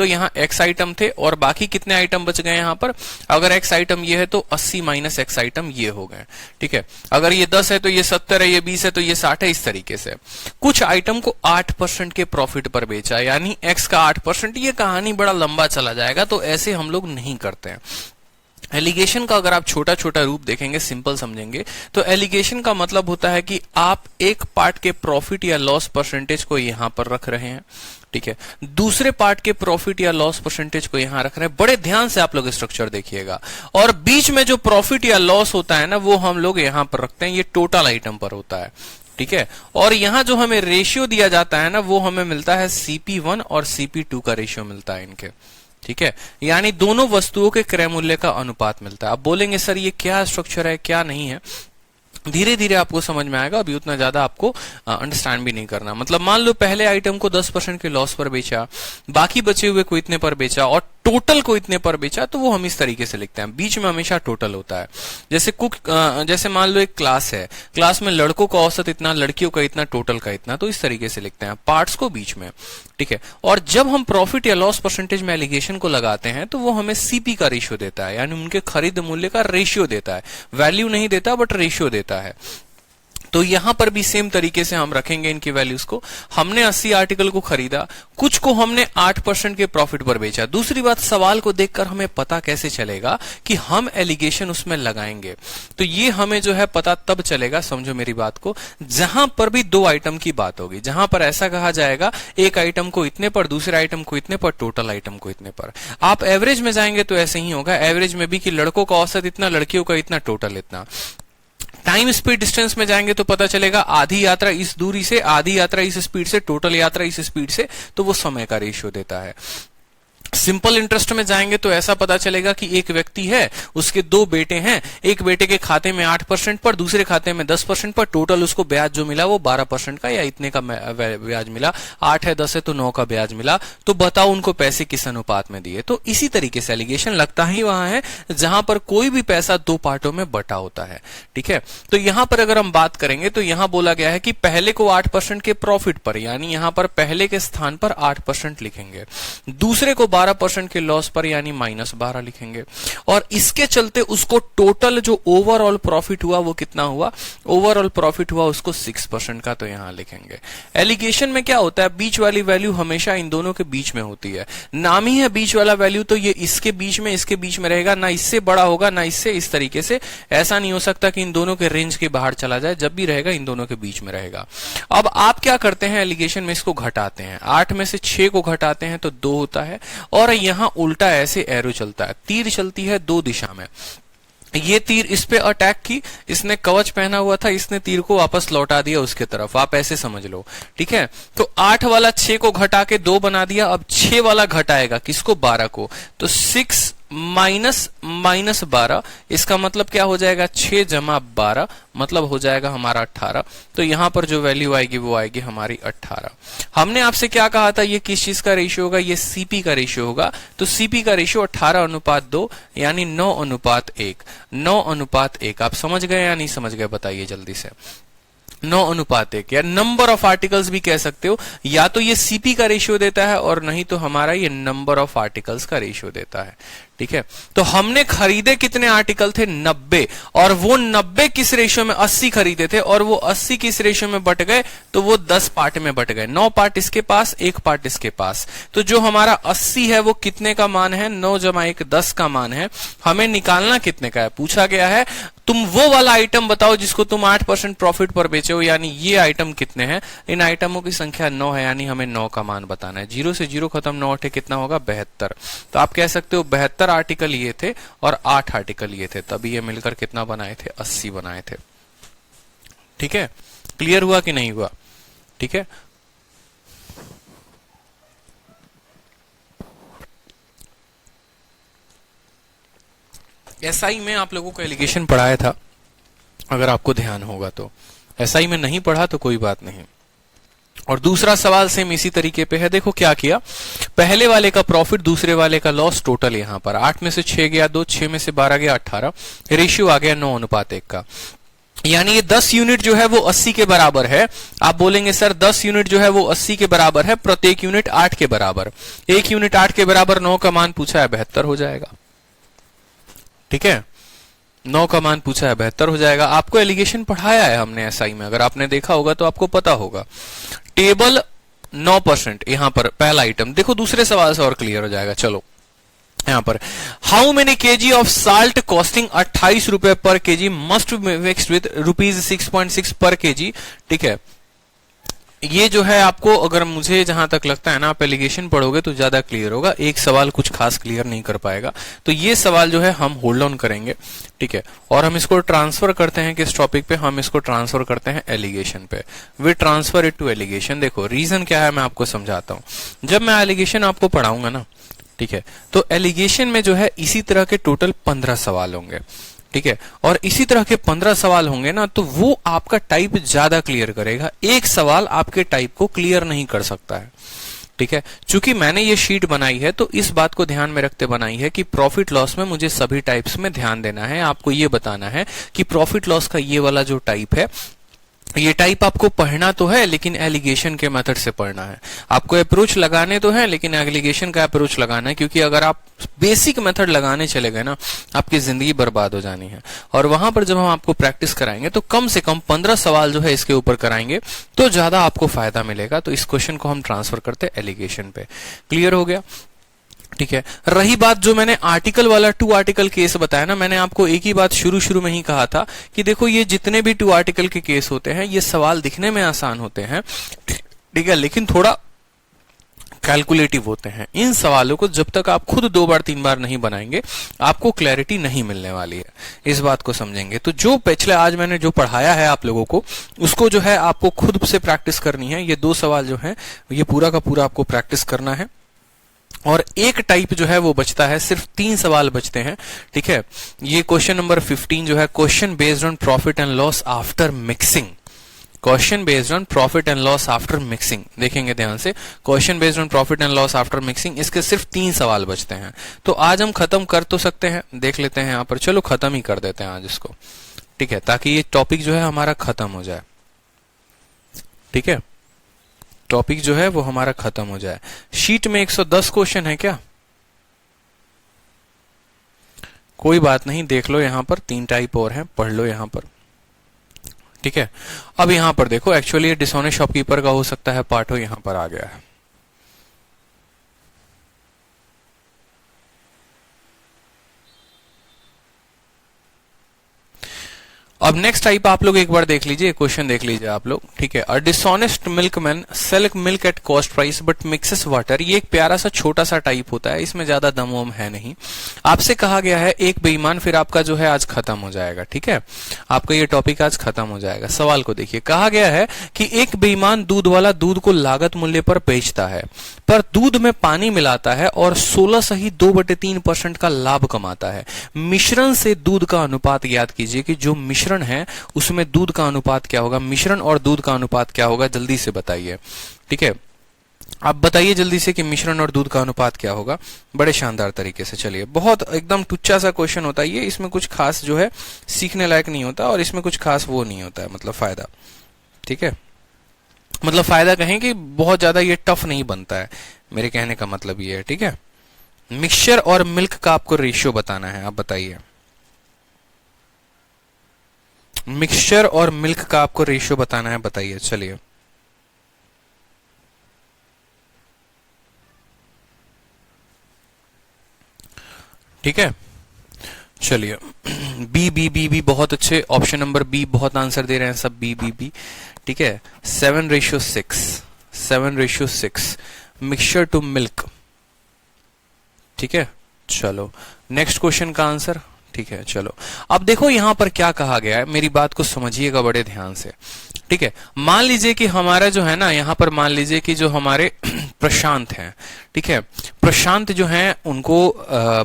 यहाँ x आइटम थे और बाकी कितने आइटम बच गए यहाँ पर। अगर x आइटम ये है तो 80 माइनस x आइटम ये हो गए, ठीक है। अगर ये 10 है तो ये 70 है, ये 20 है तो ये 60 है, इस तरीके से कुछ आइटम को 8% के प्रॉफिट पर बेचा, यानी x का 8%। ये कहानी बड़ा लंबा चला जाएगा, तो ऐसे हम लोग नहीं करते हैं। एलिगेशन का अगर आप छोटा छोटा रूप देखेंगे, सिंपल समझेंगे, तो एलिगेशन का मतलब होता है कि आप एक पार्ट के प्रॉफिट या लॉस परसेंटेज को यहां पर रख रहे हैं, ठीक है, दूसरे पार्ट के प्रॉफिट या लॉस परसेंटेज को यहां रख रहे हैं। बड़े ध्यान से आप लोग स्ट्रक्चर देखिएगा, और बीच में जो प्रॉफिट या लॉस होता है ना वो हम लोग यहां पर रखते हैं, ये टोटल आइटम पर होता है, ठीक है। और यहां जो हमें रेशियो दिया जाता है ना वो हमें मिलता है CP1 और CP2 का रेशियो मिलता है इनके, ठीक है। यानी दोनों वस्तुओं के क्रय मूल्य का अनुपात मिलता है। अब बोलेंगे सर ये क्या स्ट्रक्चर है, क्या नहीं है, धीरे धीरे आपको समझ में आएगा, अभी उतना ज्यादा आपको अंडरस्टैंड भी नहीं करना। मतलब मान लो पहले आइटम को 10% के लॉस पर बेचा, बाकी बचे हुए को इतने पर बेचा और टोटल को इतने पर बेचा, तो वो हम इस तरीके से लिखते हैं। बीच में हमेशा टोटल होता है। जैसे मान लो एक क्लास है, क्लास में लड़कों का औसत इतना, लड़कियों का इतना, टोटल का इतना, तो इस तरीके से लिखते हैं पार्ट्स को बीच में, ठीक है। और जब हम प्रॉफिट या लॉस परसेंटेज में एलिगेशन को लगाते हैं तो वो हमें CP का रेशियो देता है, यानी उनके खरीद मूल्य का रेशियो देता है, वैल्यू नहीं देता बट रेशियो देता है। तो यहां पर भी सेम तरीके से हम रखेंगे इनकी वैल्यूज को। हमने 80 आर्टिकल को खरीदा, कुछ को हमने 8% के प्रॉफिट पर बेचा। दूसरी बात, सवाल को देखकर हमें पता कैसे चलेगा कि हम एलिगेशन उसमें लगाएंगे, तो ये हमें जो है पता तब चलेगा, समझो मेरी बात को, जहां पर भी 2 आइटम की बात होगी, जहां पर ऐसा कहा जाएगा एक आइटम को इतने पर, दूसरे आइटम को इतने पर, टोटल आइटम को इतने पर। आप एवरेज में जाएंगे तो ऐसे ही होगा, एवरेज में भी कि लड़कों का औसत इतना, लड़कियों का इतना, टोटल इतना। टाइम स्पीड डिस्टेंस में जाएंगे तो पता चलेगा आधी यात्रा इस दूरी से, आधी यात्रा इस स्पीड से, टोटल यात्रा इस स्पीड से, तो वो समय का रेशियो देता है। सिंपल इंटरेस्ट में जाएंगे तो ऐसा पता चलेगा कि एक व्यक्ति है, उसके दो बेटे हैं, एक बेटे के खाते में 8% पर, दूसरे खाते में 10% पर, टोटल उसको ब्याज जो मिला वो 12% का या इतने का ब्याज मिला। 8 है 10 है तो 9 का ब्याज मिला। तो बताओ उनको पैसे किस अनुपात में दिए। तो इसी तरीके से एलिगेशन लगता ही वहां है जहां पर कोई भी पैसा दो पार्टों में बटा होता है। ठीक है, तो यहां पर अगर हम बात करेंगे तो यहां बोला गया है कि पहले को 8% के प्रॉफिट पर, यानी यहां पर पहले के स्थान पर 8% लिखेंगे, दूसरे को 12% के लॉस पर यानी -12 लिखेंगे, और इसके चलते उसको टोटल जो ओवरऑल प्रॉफिट हुआ वो कितना हुआ, ओवरऑल प्रॉफिट हुआ उसको 6% का, तो यहां लिखेंगे। एलिगेशन में क्या होता है, बीच वाली वैल्यू हमेशा इन दोनों के बीच में होती है। नाम ही है बीच वाला वैल्यू, तो ये इसके बीच में रहेगा, ना इससे बड़ा होगा ना इससे, इस तरीके से ऐसा नहीं हो सकता कि इन दोनों के रेंज के बाहर चला जाए, जब भी रहेगा इन दोनों के बीच में रहेगा। अब आप क्या करते हैं, एलिगेशन में इसको घटाते हैं, 8 में से 6 को घटाते हैं तो 2 होता है, और यहां उल्टा ऐसे एरो चलता है, तीर चलती है 2 दिशा में। ये तीर इस पे अटैक की, इसने कवच पहना हुआ था, इसने तीर को वापस लौटा दिया उसके तरफ, आप ऐसे समझ लो। ठीक है, तो 8 वाला 6 को घटा के 2 बना दिया, अब 6 वाला घटाएगा किसको, 12 को, तो 6 माइनस 12, इसका मतलब क्या हो जाएगा, 6 जमा 12 मतलब हो जाएगा हमारा 18। तो यहां पर जो वैल्यू आएगी वो आएगी हमारी 18। हमने आपसे क्या कहा था, ये किस चीज का रेशियो होगा, ये सीपी का रेशियो होगा, तो सीपी का रेशियो 18:2 यानी 9:1। 9:1 आप समझ गए या नहीं समझ गए, बताइए जल्दी से। 9:1 या नंबर ऑफ आर्टिकल्स भी कह सकते हो, या तो ये सीपी का रेशियो देता है और नहीं तो हमारा ये नंबर ऑफ आर्टिकल्स का रेशियो देता है। ठीक है, तो हमने खरीदे कितने आर्टिकल थे, 90, और वो 90 किस रेशियो में, 80 खरीदे थे, और वो 80 किस रेशियो में बट गए, तो वो 10 पार्ट में बट गए, 9 पार्ट इसके पास, 1 पार्ट इसके पास। तो जो हमारा 80 है वो कितने का मान है, 9 जमा 1 10 का मान है। हमें निकालना कितने का है, पूछा गया है तुम वो वाला आइटम बताओ जिसको तुम 8% प्रॉफिट पर बेचे हो, यानी ये आइटम कितने हैं, इन आइटमों की संख्या 9 है, यानी हमें 9 का मान बताना है। 0 से 0 खत्म, 9 8 कितना होगा, 72। तो आप कह सकते हो 72 आर्टिकल ये थे और 8 आर्टिकल ये थे, तभी ये मिलकर कितना बनाए थे, 80 बनाए थे। ठीक है, क्लियर हुआ कि नहीं हुआ। ठीक है, एसआई में आप लोगों को एलिगेशन पढ़ाया था, अगर आपको ध्यान होगा तो। एसआई में नहीं पढ़ा तो कोई बात नहीं। और दूसरा सवाल सेम इसी तरीके पे है, देखो क्या किया, पहले वाले का प्रॉफिट दूसरे वाले का लॉस, टोटल यहां पर 8 में से 6 गया 2, 6 में से 12 गया 18, रेशियो आ गया 9:1 का, यानी ये 10 यूनिट जो है वो 80 के बराबर है। आप बोलेंगे सर 10 यूनिट जो है वो 80 के बराबर है, प्रत्येक यूनिट 8 के बराबर, एक यूनिट 8 के बराबर, 9 का मान पूछा है 72 हो जाएगा। ठीक है, 9 का मान पूछा है 72 हो जाएगा। आपको एलिगेशन पढ़ाया है हमने एसआई में, अगर आपने देखा होगा तो आपको पता होगा। टेबल 9%, यहां पर पहला आइटम देखो, दूसरे सवाल से और क्लियर हो जाएगा। चलो यहां पर, how many KG of salt costing 28 रुपए पर केजी मस्ट मिक्स्ड विद ₹6.6 पर केजी। ठीक है, ये जो है आपको, अगर मुझे जहां तक लगता है ना, आप एलिगेशन पढ़ोगे तो ज्यादा क्लियर होगा, एक सवाल कुछ खास क्लियर नहीं कर पाएगा। तो ये सवाल जो है हम होल्ड ऑन करेंगे। ठीक है, और हम इसको ट्रांसफर करते हैं किस टॉपिक पे, हम इसको ट्रांसफर करते हैं एलिगेशन पे। We transfer it to alligation. देखो रीजन क्या है मैं आपको समझाता हूं। जब मैं एलिगेशन आपको पढ़ाऊंगा ना, ठीक है, तो एलिगेशन में जो है इसी तरह के टोटल 15 सवाल होंगे। ठीक है, और इसी तरह के 15 सवाल होंगे ना, तो वो आपका टाइप ज्यादा क्लियर करेगा, एक सवाल आपके टाइप को क्लियर नहीं कर सकता है। ठीक है, चूंकि मैंने ये शीट बनाई है तो इस बात को ध्यान में रखते बनाई है कि प्रॉफिट लॉस में मुझे सभी टाइप्स में ध्यान देना है। आपको ये बताना है कि प्रॉफिट लॉस का ये वाला जो टाइप है, ये टाइप आपको पढ़ना तो है लेकिन एलिगेशन के मेथड से पढ़ना है। आपको अप्रोच लगाने तो है लेकिन एलिगेशन का अप्रोच लगाना है, क्योंकि अगर आप बेसिक मेथड लगाने चले गए ना, आपकी जिंदगी बर्बाद हो जानी है। और वहां पर जब हम आपको प्रैक्टिस कराएंगे तो कम से कम 15 सवाल जो है इसके ऊपर कराएंगे तो ज्यादा आपको फायदा मिलेगा। तो इस क्वेश्चन को हम ट्रांसफर करते हैं एलिगेशन पे। क्लियर हो गया। ठीक है, रही बात जो मैंने आर्टिकल वाला 2 आर्टिकल केस बताया ना, मैंने आपको एक ही बात शुरू में ही कहा था कि देखो ये जितने भी 2 आर्टिकल के केस होते हैं, ये सवाल दिखने में आसान होते हैं, ठीक है, लेकिन थोड़ा कैलकुलेटिव होते हैं। इन सवालों को जब तक आप खुद 2 बार 3 बार नहीं बनाएंगे, आपको क्लैरिटी नहीं मिलने वाली है। इस बात को समझेंगे तो जो पिछले आज मैंने जो पढ़ाया है आप लोगों को, उसको जो है आपको खुद से प्रैक्टिस करनी है। ये 2 सवाल जो है ये पूरा का पूरा आपको प्रैक्टिस करना है। और एक टाइप जो है वो बचता है, सिर्फ 3 सवाल बचते हैं, ठीक है। ये क्वेश्चन नंबर 15 जो है, question based on profit and loss after mixing. Question based on profit and loss after mixing, देखेंगे ध्यान से, question based on profit and loss after mixing, इसके सिर्फ 3 सवाल बचते हैं। तो आज हम खत्म कर तो सकते हैं, देख लेते हैं यहाँ पर, चलो खत्म ही कर देते हैं आज इसको, ठीक है, ताकि ये टॉपिक जो है हमारा खत्म हो जाए, ठीक है, टॉपिक जो है वो हमारा खत्म हो जाए। शीट में 110 क्वेश्चन है क्या? कोई बात नहीं, देख लो यहां पर 3 टाइप और हैं, पढ़ लो यहां पर, ठीक है। अब यहां पर देखो, एक्चुअली डिसऑनेस्ट शॉपकीपर का हो सकता है पार्ट हो, यहां पर आ गया है। अब नेक्स्ट टाइप आप लोग एक बार देख लीजिए, क्वेश्चन देख लीजिए आप लोग, ठीक है। A dishonest milkman sell milk at cost price but mixes water. ये एक प्यारा सा छोटा सा टाइप होता है, इसमें ज्यादा दम वम है नहीं। आपसे कहा गया है एक बेईमान, फिर आपका जो है आज खत्म हो जाएगा, ठीक है, आपका ये टॉपिक आज खत्म हो जाएगा। सवाल को देखिए, कहा गया है कि एक बेईमान दूध वाला दूध को लागत मूल्य पर बेचता है, पर दूध में पानी मिलाता है और 16.2/3% का लाभ कमाता है। मिश्रण से दूध का अनुपात याद कीजिए कि जो मिश्रण है उसमें दूध का अनुपात क्या होगा, मिश्रण और दूध का अनुपात क्या होगा, जल्दी से बताइए, ठीक है। आप बताइए जल्दी से कि मिश्रण और दूध का अनुपात क्या होगा, बड़े शानदार तरीके से। चलिए, बहुत एकदम टुच्चा सा क्वेश्चन होता है ये, इसमें कुछ खास जो है सीखने लायक नहीं होता और इसमें कुछ खास वो नहीं होता है, मतलब फायदा, ठीक है, मतलब फायदा कहें कि बहुत ज्यादा ये टफ नहीं बनता है, मेरे कहने का मतलब ये है, ठीक है। मिक्सचर और मिल्क का आपको रेशियो बताना है, आप बताइए, मिक्सचर और मिल्क का आपको रेशियो बताना है, बताइए। चलिए, ठीक है, चलिए, बी बी बी बी, बहुत अच्छे, ऑप्शन नंबर बी, बहुत आंसर दे रहे हैं सब, बी बी बी, ठीक है। 7:6, 7:6 मिक्सचर टू मिल्क, ठीक है। चलो, नेक्स्ट क्वेश्चन का आंसर, ठीक है। चलो, अब देखो यहां पर क्या कहा गया है, मेरी बात को समझिएगा बड़े ध्यान से, ठीक है। मान लीजिए कि हमारा जो है ना, यहां पर मान लीजिए कि जो हमारे प्रशांत हैं, ठीक है, प्रशांत जो हैं उनको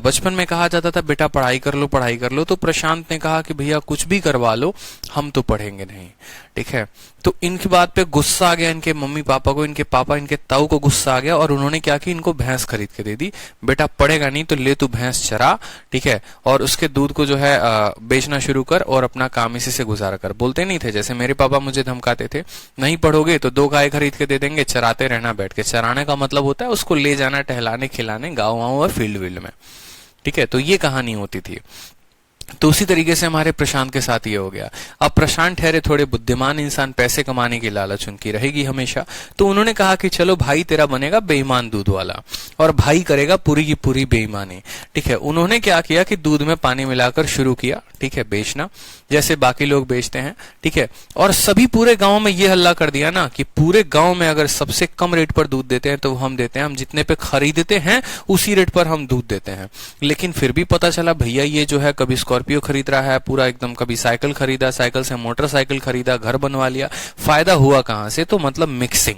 बचपन में कहा जाता था बेटा पढ़ाई कर लो, पढ़ाई कर लो, तो प्रशांत ने कहा कि भैया कुछ भी करवा लो, हम तो पढ़ेंगे नहीं, ठीक है। तो इनकी बात पे गुस्सा आ गया इनके मम्मी पापा को, इनके पापा इनके ताऊ को गुस्सा आ गया और उन्होंने क्या कि इनको भैंस खरीद के दे दी, बेटा पढ़ेगा नहीं तो ले तू भैंस चरा, ठीक है, और उसके दूध को जो है बेचना शुरू कर और अपना काम इसी से गुजारा कर। बोलते नहीं थे, जैसे मेरे पापा मुझे धमकाते थे, नहीं पढ़ोगे तो 2 गाय खरीद के दे देंगे, चराते रहना बैठ के। चराने का मतलब होता है उसको ले जाना टहलाने खिलाने गाँव वाँव और फील्ड विल्ड में, ठीक है। तो ये कहानी होती थी। तो उसी तरीके से हमारे प्रशांत के साथ ये हो गया। अब प्रशांत ठहरे थोड़े बुद्धिमान इंसान, पैसे कमाने की लालच उनकी रहेगी हमेशा, तो उन्होंने कहा कि चलो भाई तेरा बनेगा बेईमान दूध वाला और भाई करेगा पूरी की पूरी बेईमानी, ठीक है। उन्होंने क्या किया कि दूध में पानी मिलाकर शुरू किया, ठीक है, बेचना, जैसे बाकी लोग बेचते हैं, ठीक है। और सभी पूरे गांव में ये हल्ला कर दिया ना कि पूरे गांव में अगर सबसे कम रेट पर दूध देते हैं तो हम देते हैं, हम जितने पे खरीदते हैं उसी रेट पर हम दूध देते हैं। लेकिन फिर भी पता चला भैया ये जो है कभी स्कॉर्पियो खरीद रहा है पूरा एकदम, कभी साइकिल खरीदा, साइकिल से मोटरसाइकिल खरीदा, घर बनवा लिया, फायदा हुआ कहां से, तो मतलब मिक्सिंग।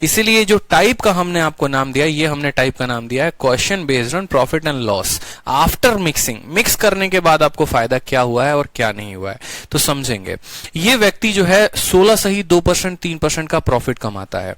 इसीलिए जो टाइप का हमने आपको नाम दिया, ये हमने टाइप का नाम दिया है question based on profit and loss after mixing. Mix करने के बाद आपको फायदा क्या हुआ है और क्या नहीं हुआ है तो समझेंगे। ये व्यक्ति जो है 16 सही 2%, 3% का प्रॉफिट कमाता है।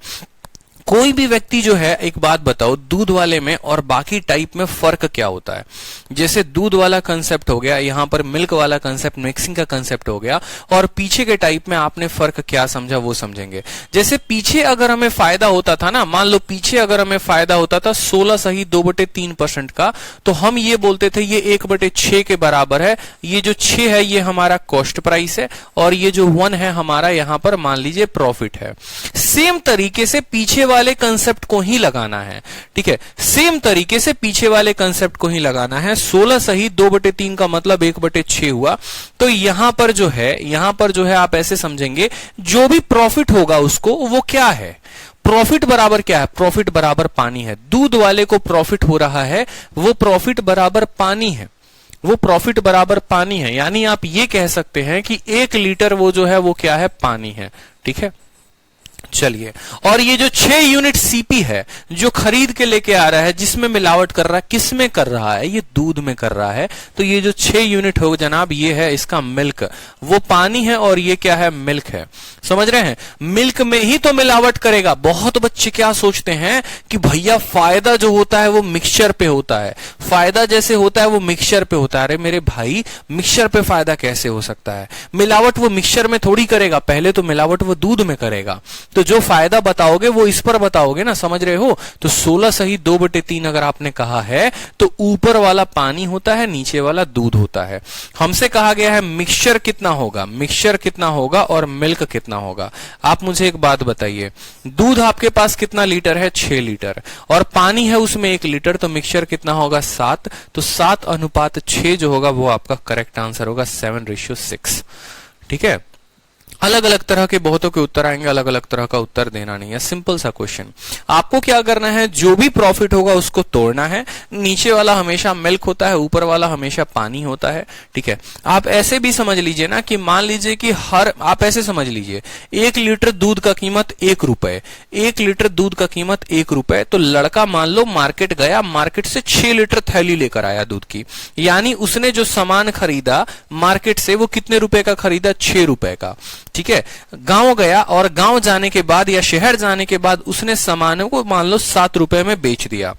कोई भी व्यक्ति जो है, एक बात बताओ, दूध वाले में और बाकी टाइप में फर्क क्या होता है। जैसे दूध वाला कंसेप्ट हो गया, यहां पर मिल्क वाला कंसेप्ट, मिक्सिंग का कंसेप्ट हो गया, और पीछे के टाइप में आपने फर्क क्या समझा वो समझेंगे। जैसे पीछे अगर हमें फायदा होता था ना, मान लो पीछे अगर हमें फायदा होता था 16 सही 2/3% का, तो हम ये बोलते थे ये 1/6 के बराबर है, ये जो 6 है ये हमारा कॉस्ट प्राइस है और ये जो 1 है हमारा यहां पर मान लीजिए प्रॉफिट है। सेम तरीके से पीछे वाले कंसेप्ट को ही लगाना है, ठीक है, सेम तरीके से पीछे वाले कंसेप्ट को ही लगाना है। 16 सही 2/3 का मतलब 1/6 हुआ। तो यहां पर जो है आप ऐसे समझेंगे, जो भी प्रॉफिट होगा उसको वो क्या है, प्रॉफिट बराबर क्या है, प्रॉफिट बराबर पानी है। दूध वाले को प्रॉफिट हो रहा है, वो प्रॉफिट बराबर पानी है, वो प्रॉफिट बराबर पानी है। यानी आप ये कह सकते हैं कि 1 लीटर वो जो है वो क्या है, पानी है, ठीक है। चलिए, और ये जो 6 यूनिट सीपी है जो खरीद के लेके आ रहा है, जिसमें मिलावट कर रहा है, किस में कर रहा है? ये दूध में कर रहा है। तो ये जो 6 यूनिट हो जनाब, ये है इसका मिल्क, वो पानी है और ये क्या है? मिल्क है। समझ रहे हैं? मिल्क में ही तो मिलावट करेगा। बहुत बच्चे क्या सोचते हैं कि भैया फायदा जो होता है वो मिक्सचर पे होता है, फायदा जैसे होता है वो मिक्सचर पे होता है। अरे मेरे भाई, मिक्सचर पे फायदा कैसे हो सकता है? मिलावट वो मिक्सचर में थोड़ी करेगा, पहले तो मिलावट वो दूध में करेगा। तो जो फायदा बताओगे वो इस पर बताओगे ना, समझ रहे हो? तो 16 सही 2/3 अगर आपने कहा है तो ऊपर वाला पानी होता है, नीचे वाला दूध होता है। हमसे कहा गया है मिक्सचर कितना होगा, मिक्सचर कितना होगा और मिल्क कितना होगा। आप मुझे एक बात बताइए, दूध आपके पास कितना लीटर है? 6 लीटर, और पानी है उसमें 1 लीटर, तो मिक्सचर कितना होगा? 7। तो 7:6 जो होगा वो आपका करेक्ट आंसर होगा, 7:6। ठीक है? अलग अलग तरह के बहुतों के उत्तर आएंगे, अलग अलग तरह का उत्तर देना नहीं है, सिंपल सा क्वेश्चन। आपको क्या करना है, जो भी प्रॉफिट होगा उसको तोड़ना है। नीचे वाला हमेशा मिल्क होता है, ऊपर वाला हमेशा पानी होता है। ठीक है? आप ऐसे भी समझ लीजिए ना कि मान लीजिए कि आप ऐसे समझ लीजिए 1 लीटर दूध का कीमत 1 रुपए, 1 लीटर दूध का कीमत 1 रुपए। तो लड़का मान लो मार्केट गया, मार्केट से 6 लीटर थैली लेकर आया दूध की, यानी उसने जो सामान खरीदा मार्केट से वो कितने रुपए का खरीदा? 6 रुपए का। ठीक है? गांव गया और गांव जाने के बाद या शहर जाने के बाद उसने सामानों को मान लो 7 रुपए में बेच दिया।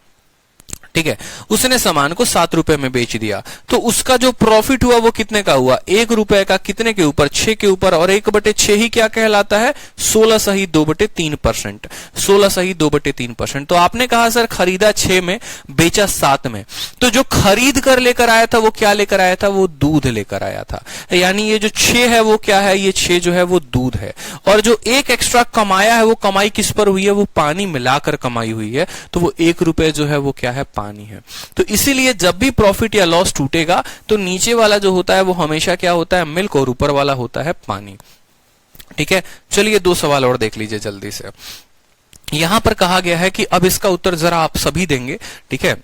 ठीक है? उसने सामान को 7 रुपए में बेच दिया, तो उसका जो प्रॉफिट हुआ वो कितने का हुआ? 1 रुपए का। कितने के ऊपर? 6 के ऊपर। और 1/6 ही क्या कहलाता है? 16 सही 2/3%। 16 सही 2/3%। तो आपने कहा सर खरीदा 6 में, बेचा 7 में, तो जो खरीद कर लेकर आया था वो क्या लेकर आया था? वो दूध लेकर आया था। यानी ये जो 6 है वो क्या है? ये 6 जो है वो दूध है। और जो 1 एक्स्ट्रा कमाया है वो कमाई किस पर हुई है? वो पानी मिलाकर कमाई हुई है। तो वो 1 रुपए जो है वो क्या है? पानी है। तो इसीलिए जब भी प्रॉफिट या लॉस टूटेगा तो नीचे वाला जो होता है वो हमेशा क्या होता है? मिल्क, और ऊपर वाला होता है पानी। ठीक है? चलिए 2 सवाल और देख लीजिए जल्दी से। यहां पर कहा गया है कि अब इसका उत्तर जरा आप सभी देंगे। ठीक है?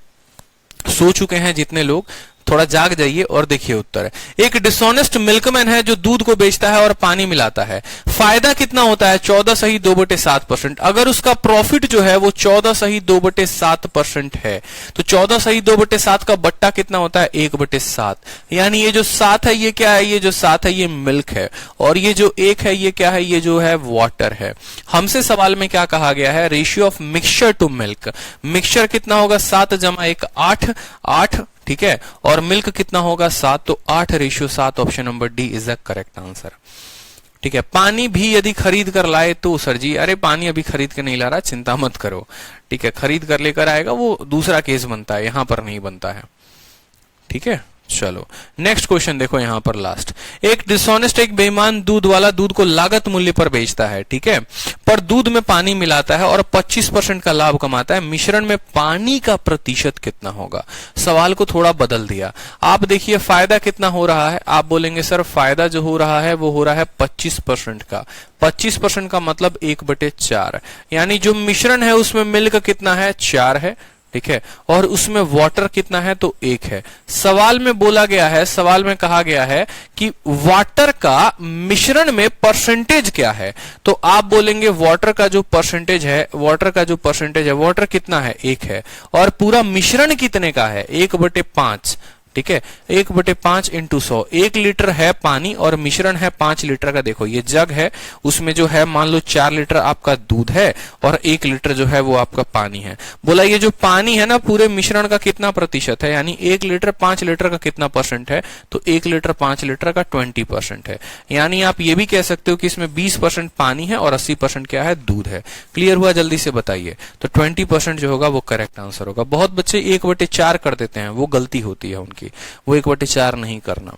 सो चुके हैं जितने लोग, थोड़ा जाग जाइए और देखिए उत्तर। एक डिसऑनेस्ट मिल्कमैन है जो दूध को बेचता है और पानी मिलाता है। फायदा कितना होता है? 14 सही 2/7%। अगर उसका प्रॉफिट जो है वो 14 सही 2/7% है, तो 14 सही 2/7 का बट्टा कितना होता है? 1/7। यानी ये जो 7 है ये क्या है? ये जो 7 है ये मिल्क है, और ये जो 1 है ये क्या है? ये जो है वाटर है। हमसे सवाल में क्या कहा गया है? Ratio of mixture to milk. Mixture कितना होगा? 7 + 1 8। ठीक है? और मिल्क कितना होगा? 7। तो 8:7। Option number D is the correct answer. ठीक है? पानी भी यदि खरीद कर लाए तो सर जी, अरे पानी अभी खरीद के नहीं ला रहा, चिंता मत करो। ठीक है? खरीद कर लेकर आएगा वो दूसरा केस बनता है, यहां पर नहीं बनता है। ठीक है? चलो नेक्स्ट क्वेश्चन देखो यहां पर लास्ट। एक डिसऑनेस्ट, एक बेईमान दूध वाला दूध को लागत मूल्य पर बेचता है। ठीक है? पर दूध में पानी मिलाता है और 25% का लाभ कमाता है। मिश्रण में पानी का प्रतिशत कितना होगा? सवाल को थोड़ा बदल दिया। आप देखिए फायदा कितना हो रहा है? आप बोलेंगे सर फायदा जो हो रहा है वो हो रहा है 25% का। 25% का मतलब 1/4, यानी जो मिश्रण है उसमें मिल्क कितना है? 4 है। ठीक है? और उसमें वाटर कितना है? तो 1 है। सवाल में बोला गया है, सवाल में कहा गया है कि वाटर का मिश्रण में परसेंटेज क्या है? तो आप बोलेंगे वाटर का जो परसेंटेज है, वाटर कितना है? 1 है। और पूरा मिश्रण कितने का है? 1/5। ठीक है? 1/5 × 100। 1 लीटर है पानी और मिश्रण है 5 लीटर का। देखो ये जग है, उसमें जो है मान लो 4 लीटर आपका दूध है और 1 लीटर जो है वो आपका पानी है। बोला ये जो पानी है ना पूरे मिश्रण का कितना प्रतिशत है? यानी 1 लीटर 5 लीटर का कितना परसेंट है? तो 1 लीटर 5 लीटर का 20% है। यानी आप ये भी कह सकते हो कि इसमें 20% पानी है और 80% क्या है? दूध है। क्लियर हुआ? जल्दी से बताइए। तो 20% जो होगा वो करेक्ट आंसर होगा। बहुत बच्चे 1/4 कर देते हैं, वो गलती होती है उनकी, वो 1/4 नहीं करना।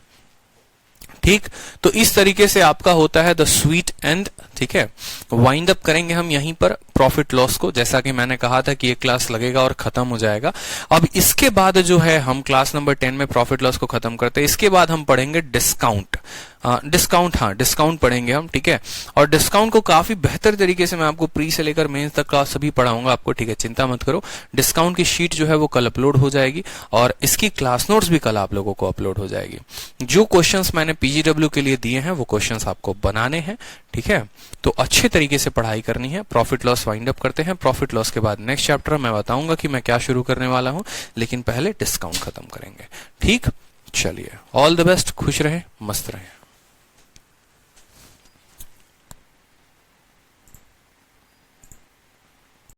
ठीक? तो इस तरीके से आपका होता है द स्वीट एंड। ठीक है? वाइंड अप करेंगे हम यहीं पर प्रॉफिट लॉस को, जैसा कि मैंने कहा था कि एक क्लास लगेगा और खत्म हो जाएगा। अब इसके बाद जो है हम क्लास नंबर 10 में प्रॉफिट लॉस को खत्म करते हैं। इसके बाद हम पढ़ेंगे डिस्काउंट। डिस्काउंट, हाँ डिस्काउंट पढ़ेंगे हम, ठीक है। और डिस्काउंट को काफी बेहतर तरीके से मैं आपको प्री से लेकर मेंस तक क्लास सभी पढ़ाऊंगा आपको, ठीक है, चिंता मत करो। डिस्काउंट की शीट जो है वो कल अपलोड हो जाएगी और इसकी क्लास नोट्स भी कल आप लोगों को अपलोड हो जाएगी। जो क्वेश्चंस मैंने पीजीडब्ल्यू के लिए दिए हैं वो क्वेश्चंस आपको बनाने हैं, ठीक है। तो अच्छे तरीके से पढ़ाई करनी है। प्रॉफिट लॉस वाइंड अप करते हैं। प्रॉफिट लॉस के बाद नेक्स्ट चैप्टर मैं बताऊंगा कि मैं क्या शुरू करने वाला हूं, लेकिन पहले डिस्काउंट खत्म करेंगे, ठीक। चलिए, ऑल द बेस्ट, खुश रहे, मस्त रहे।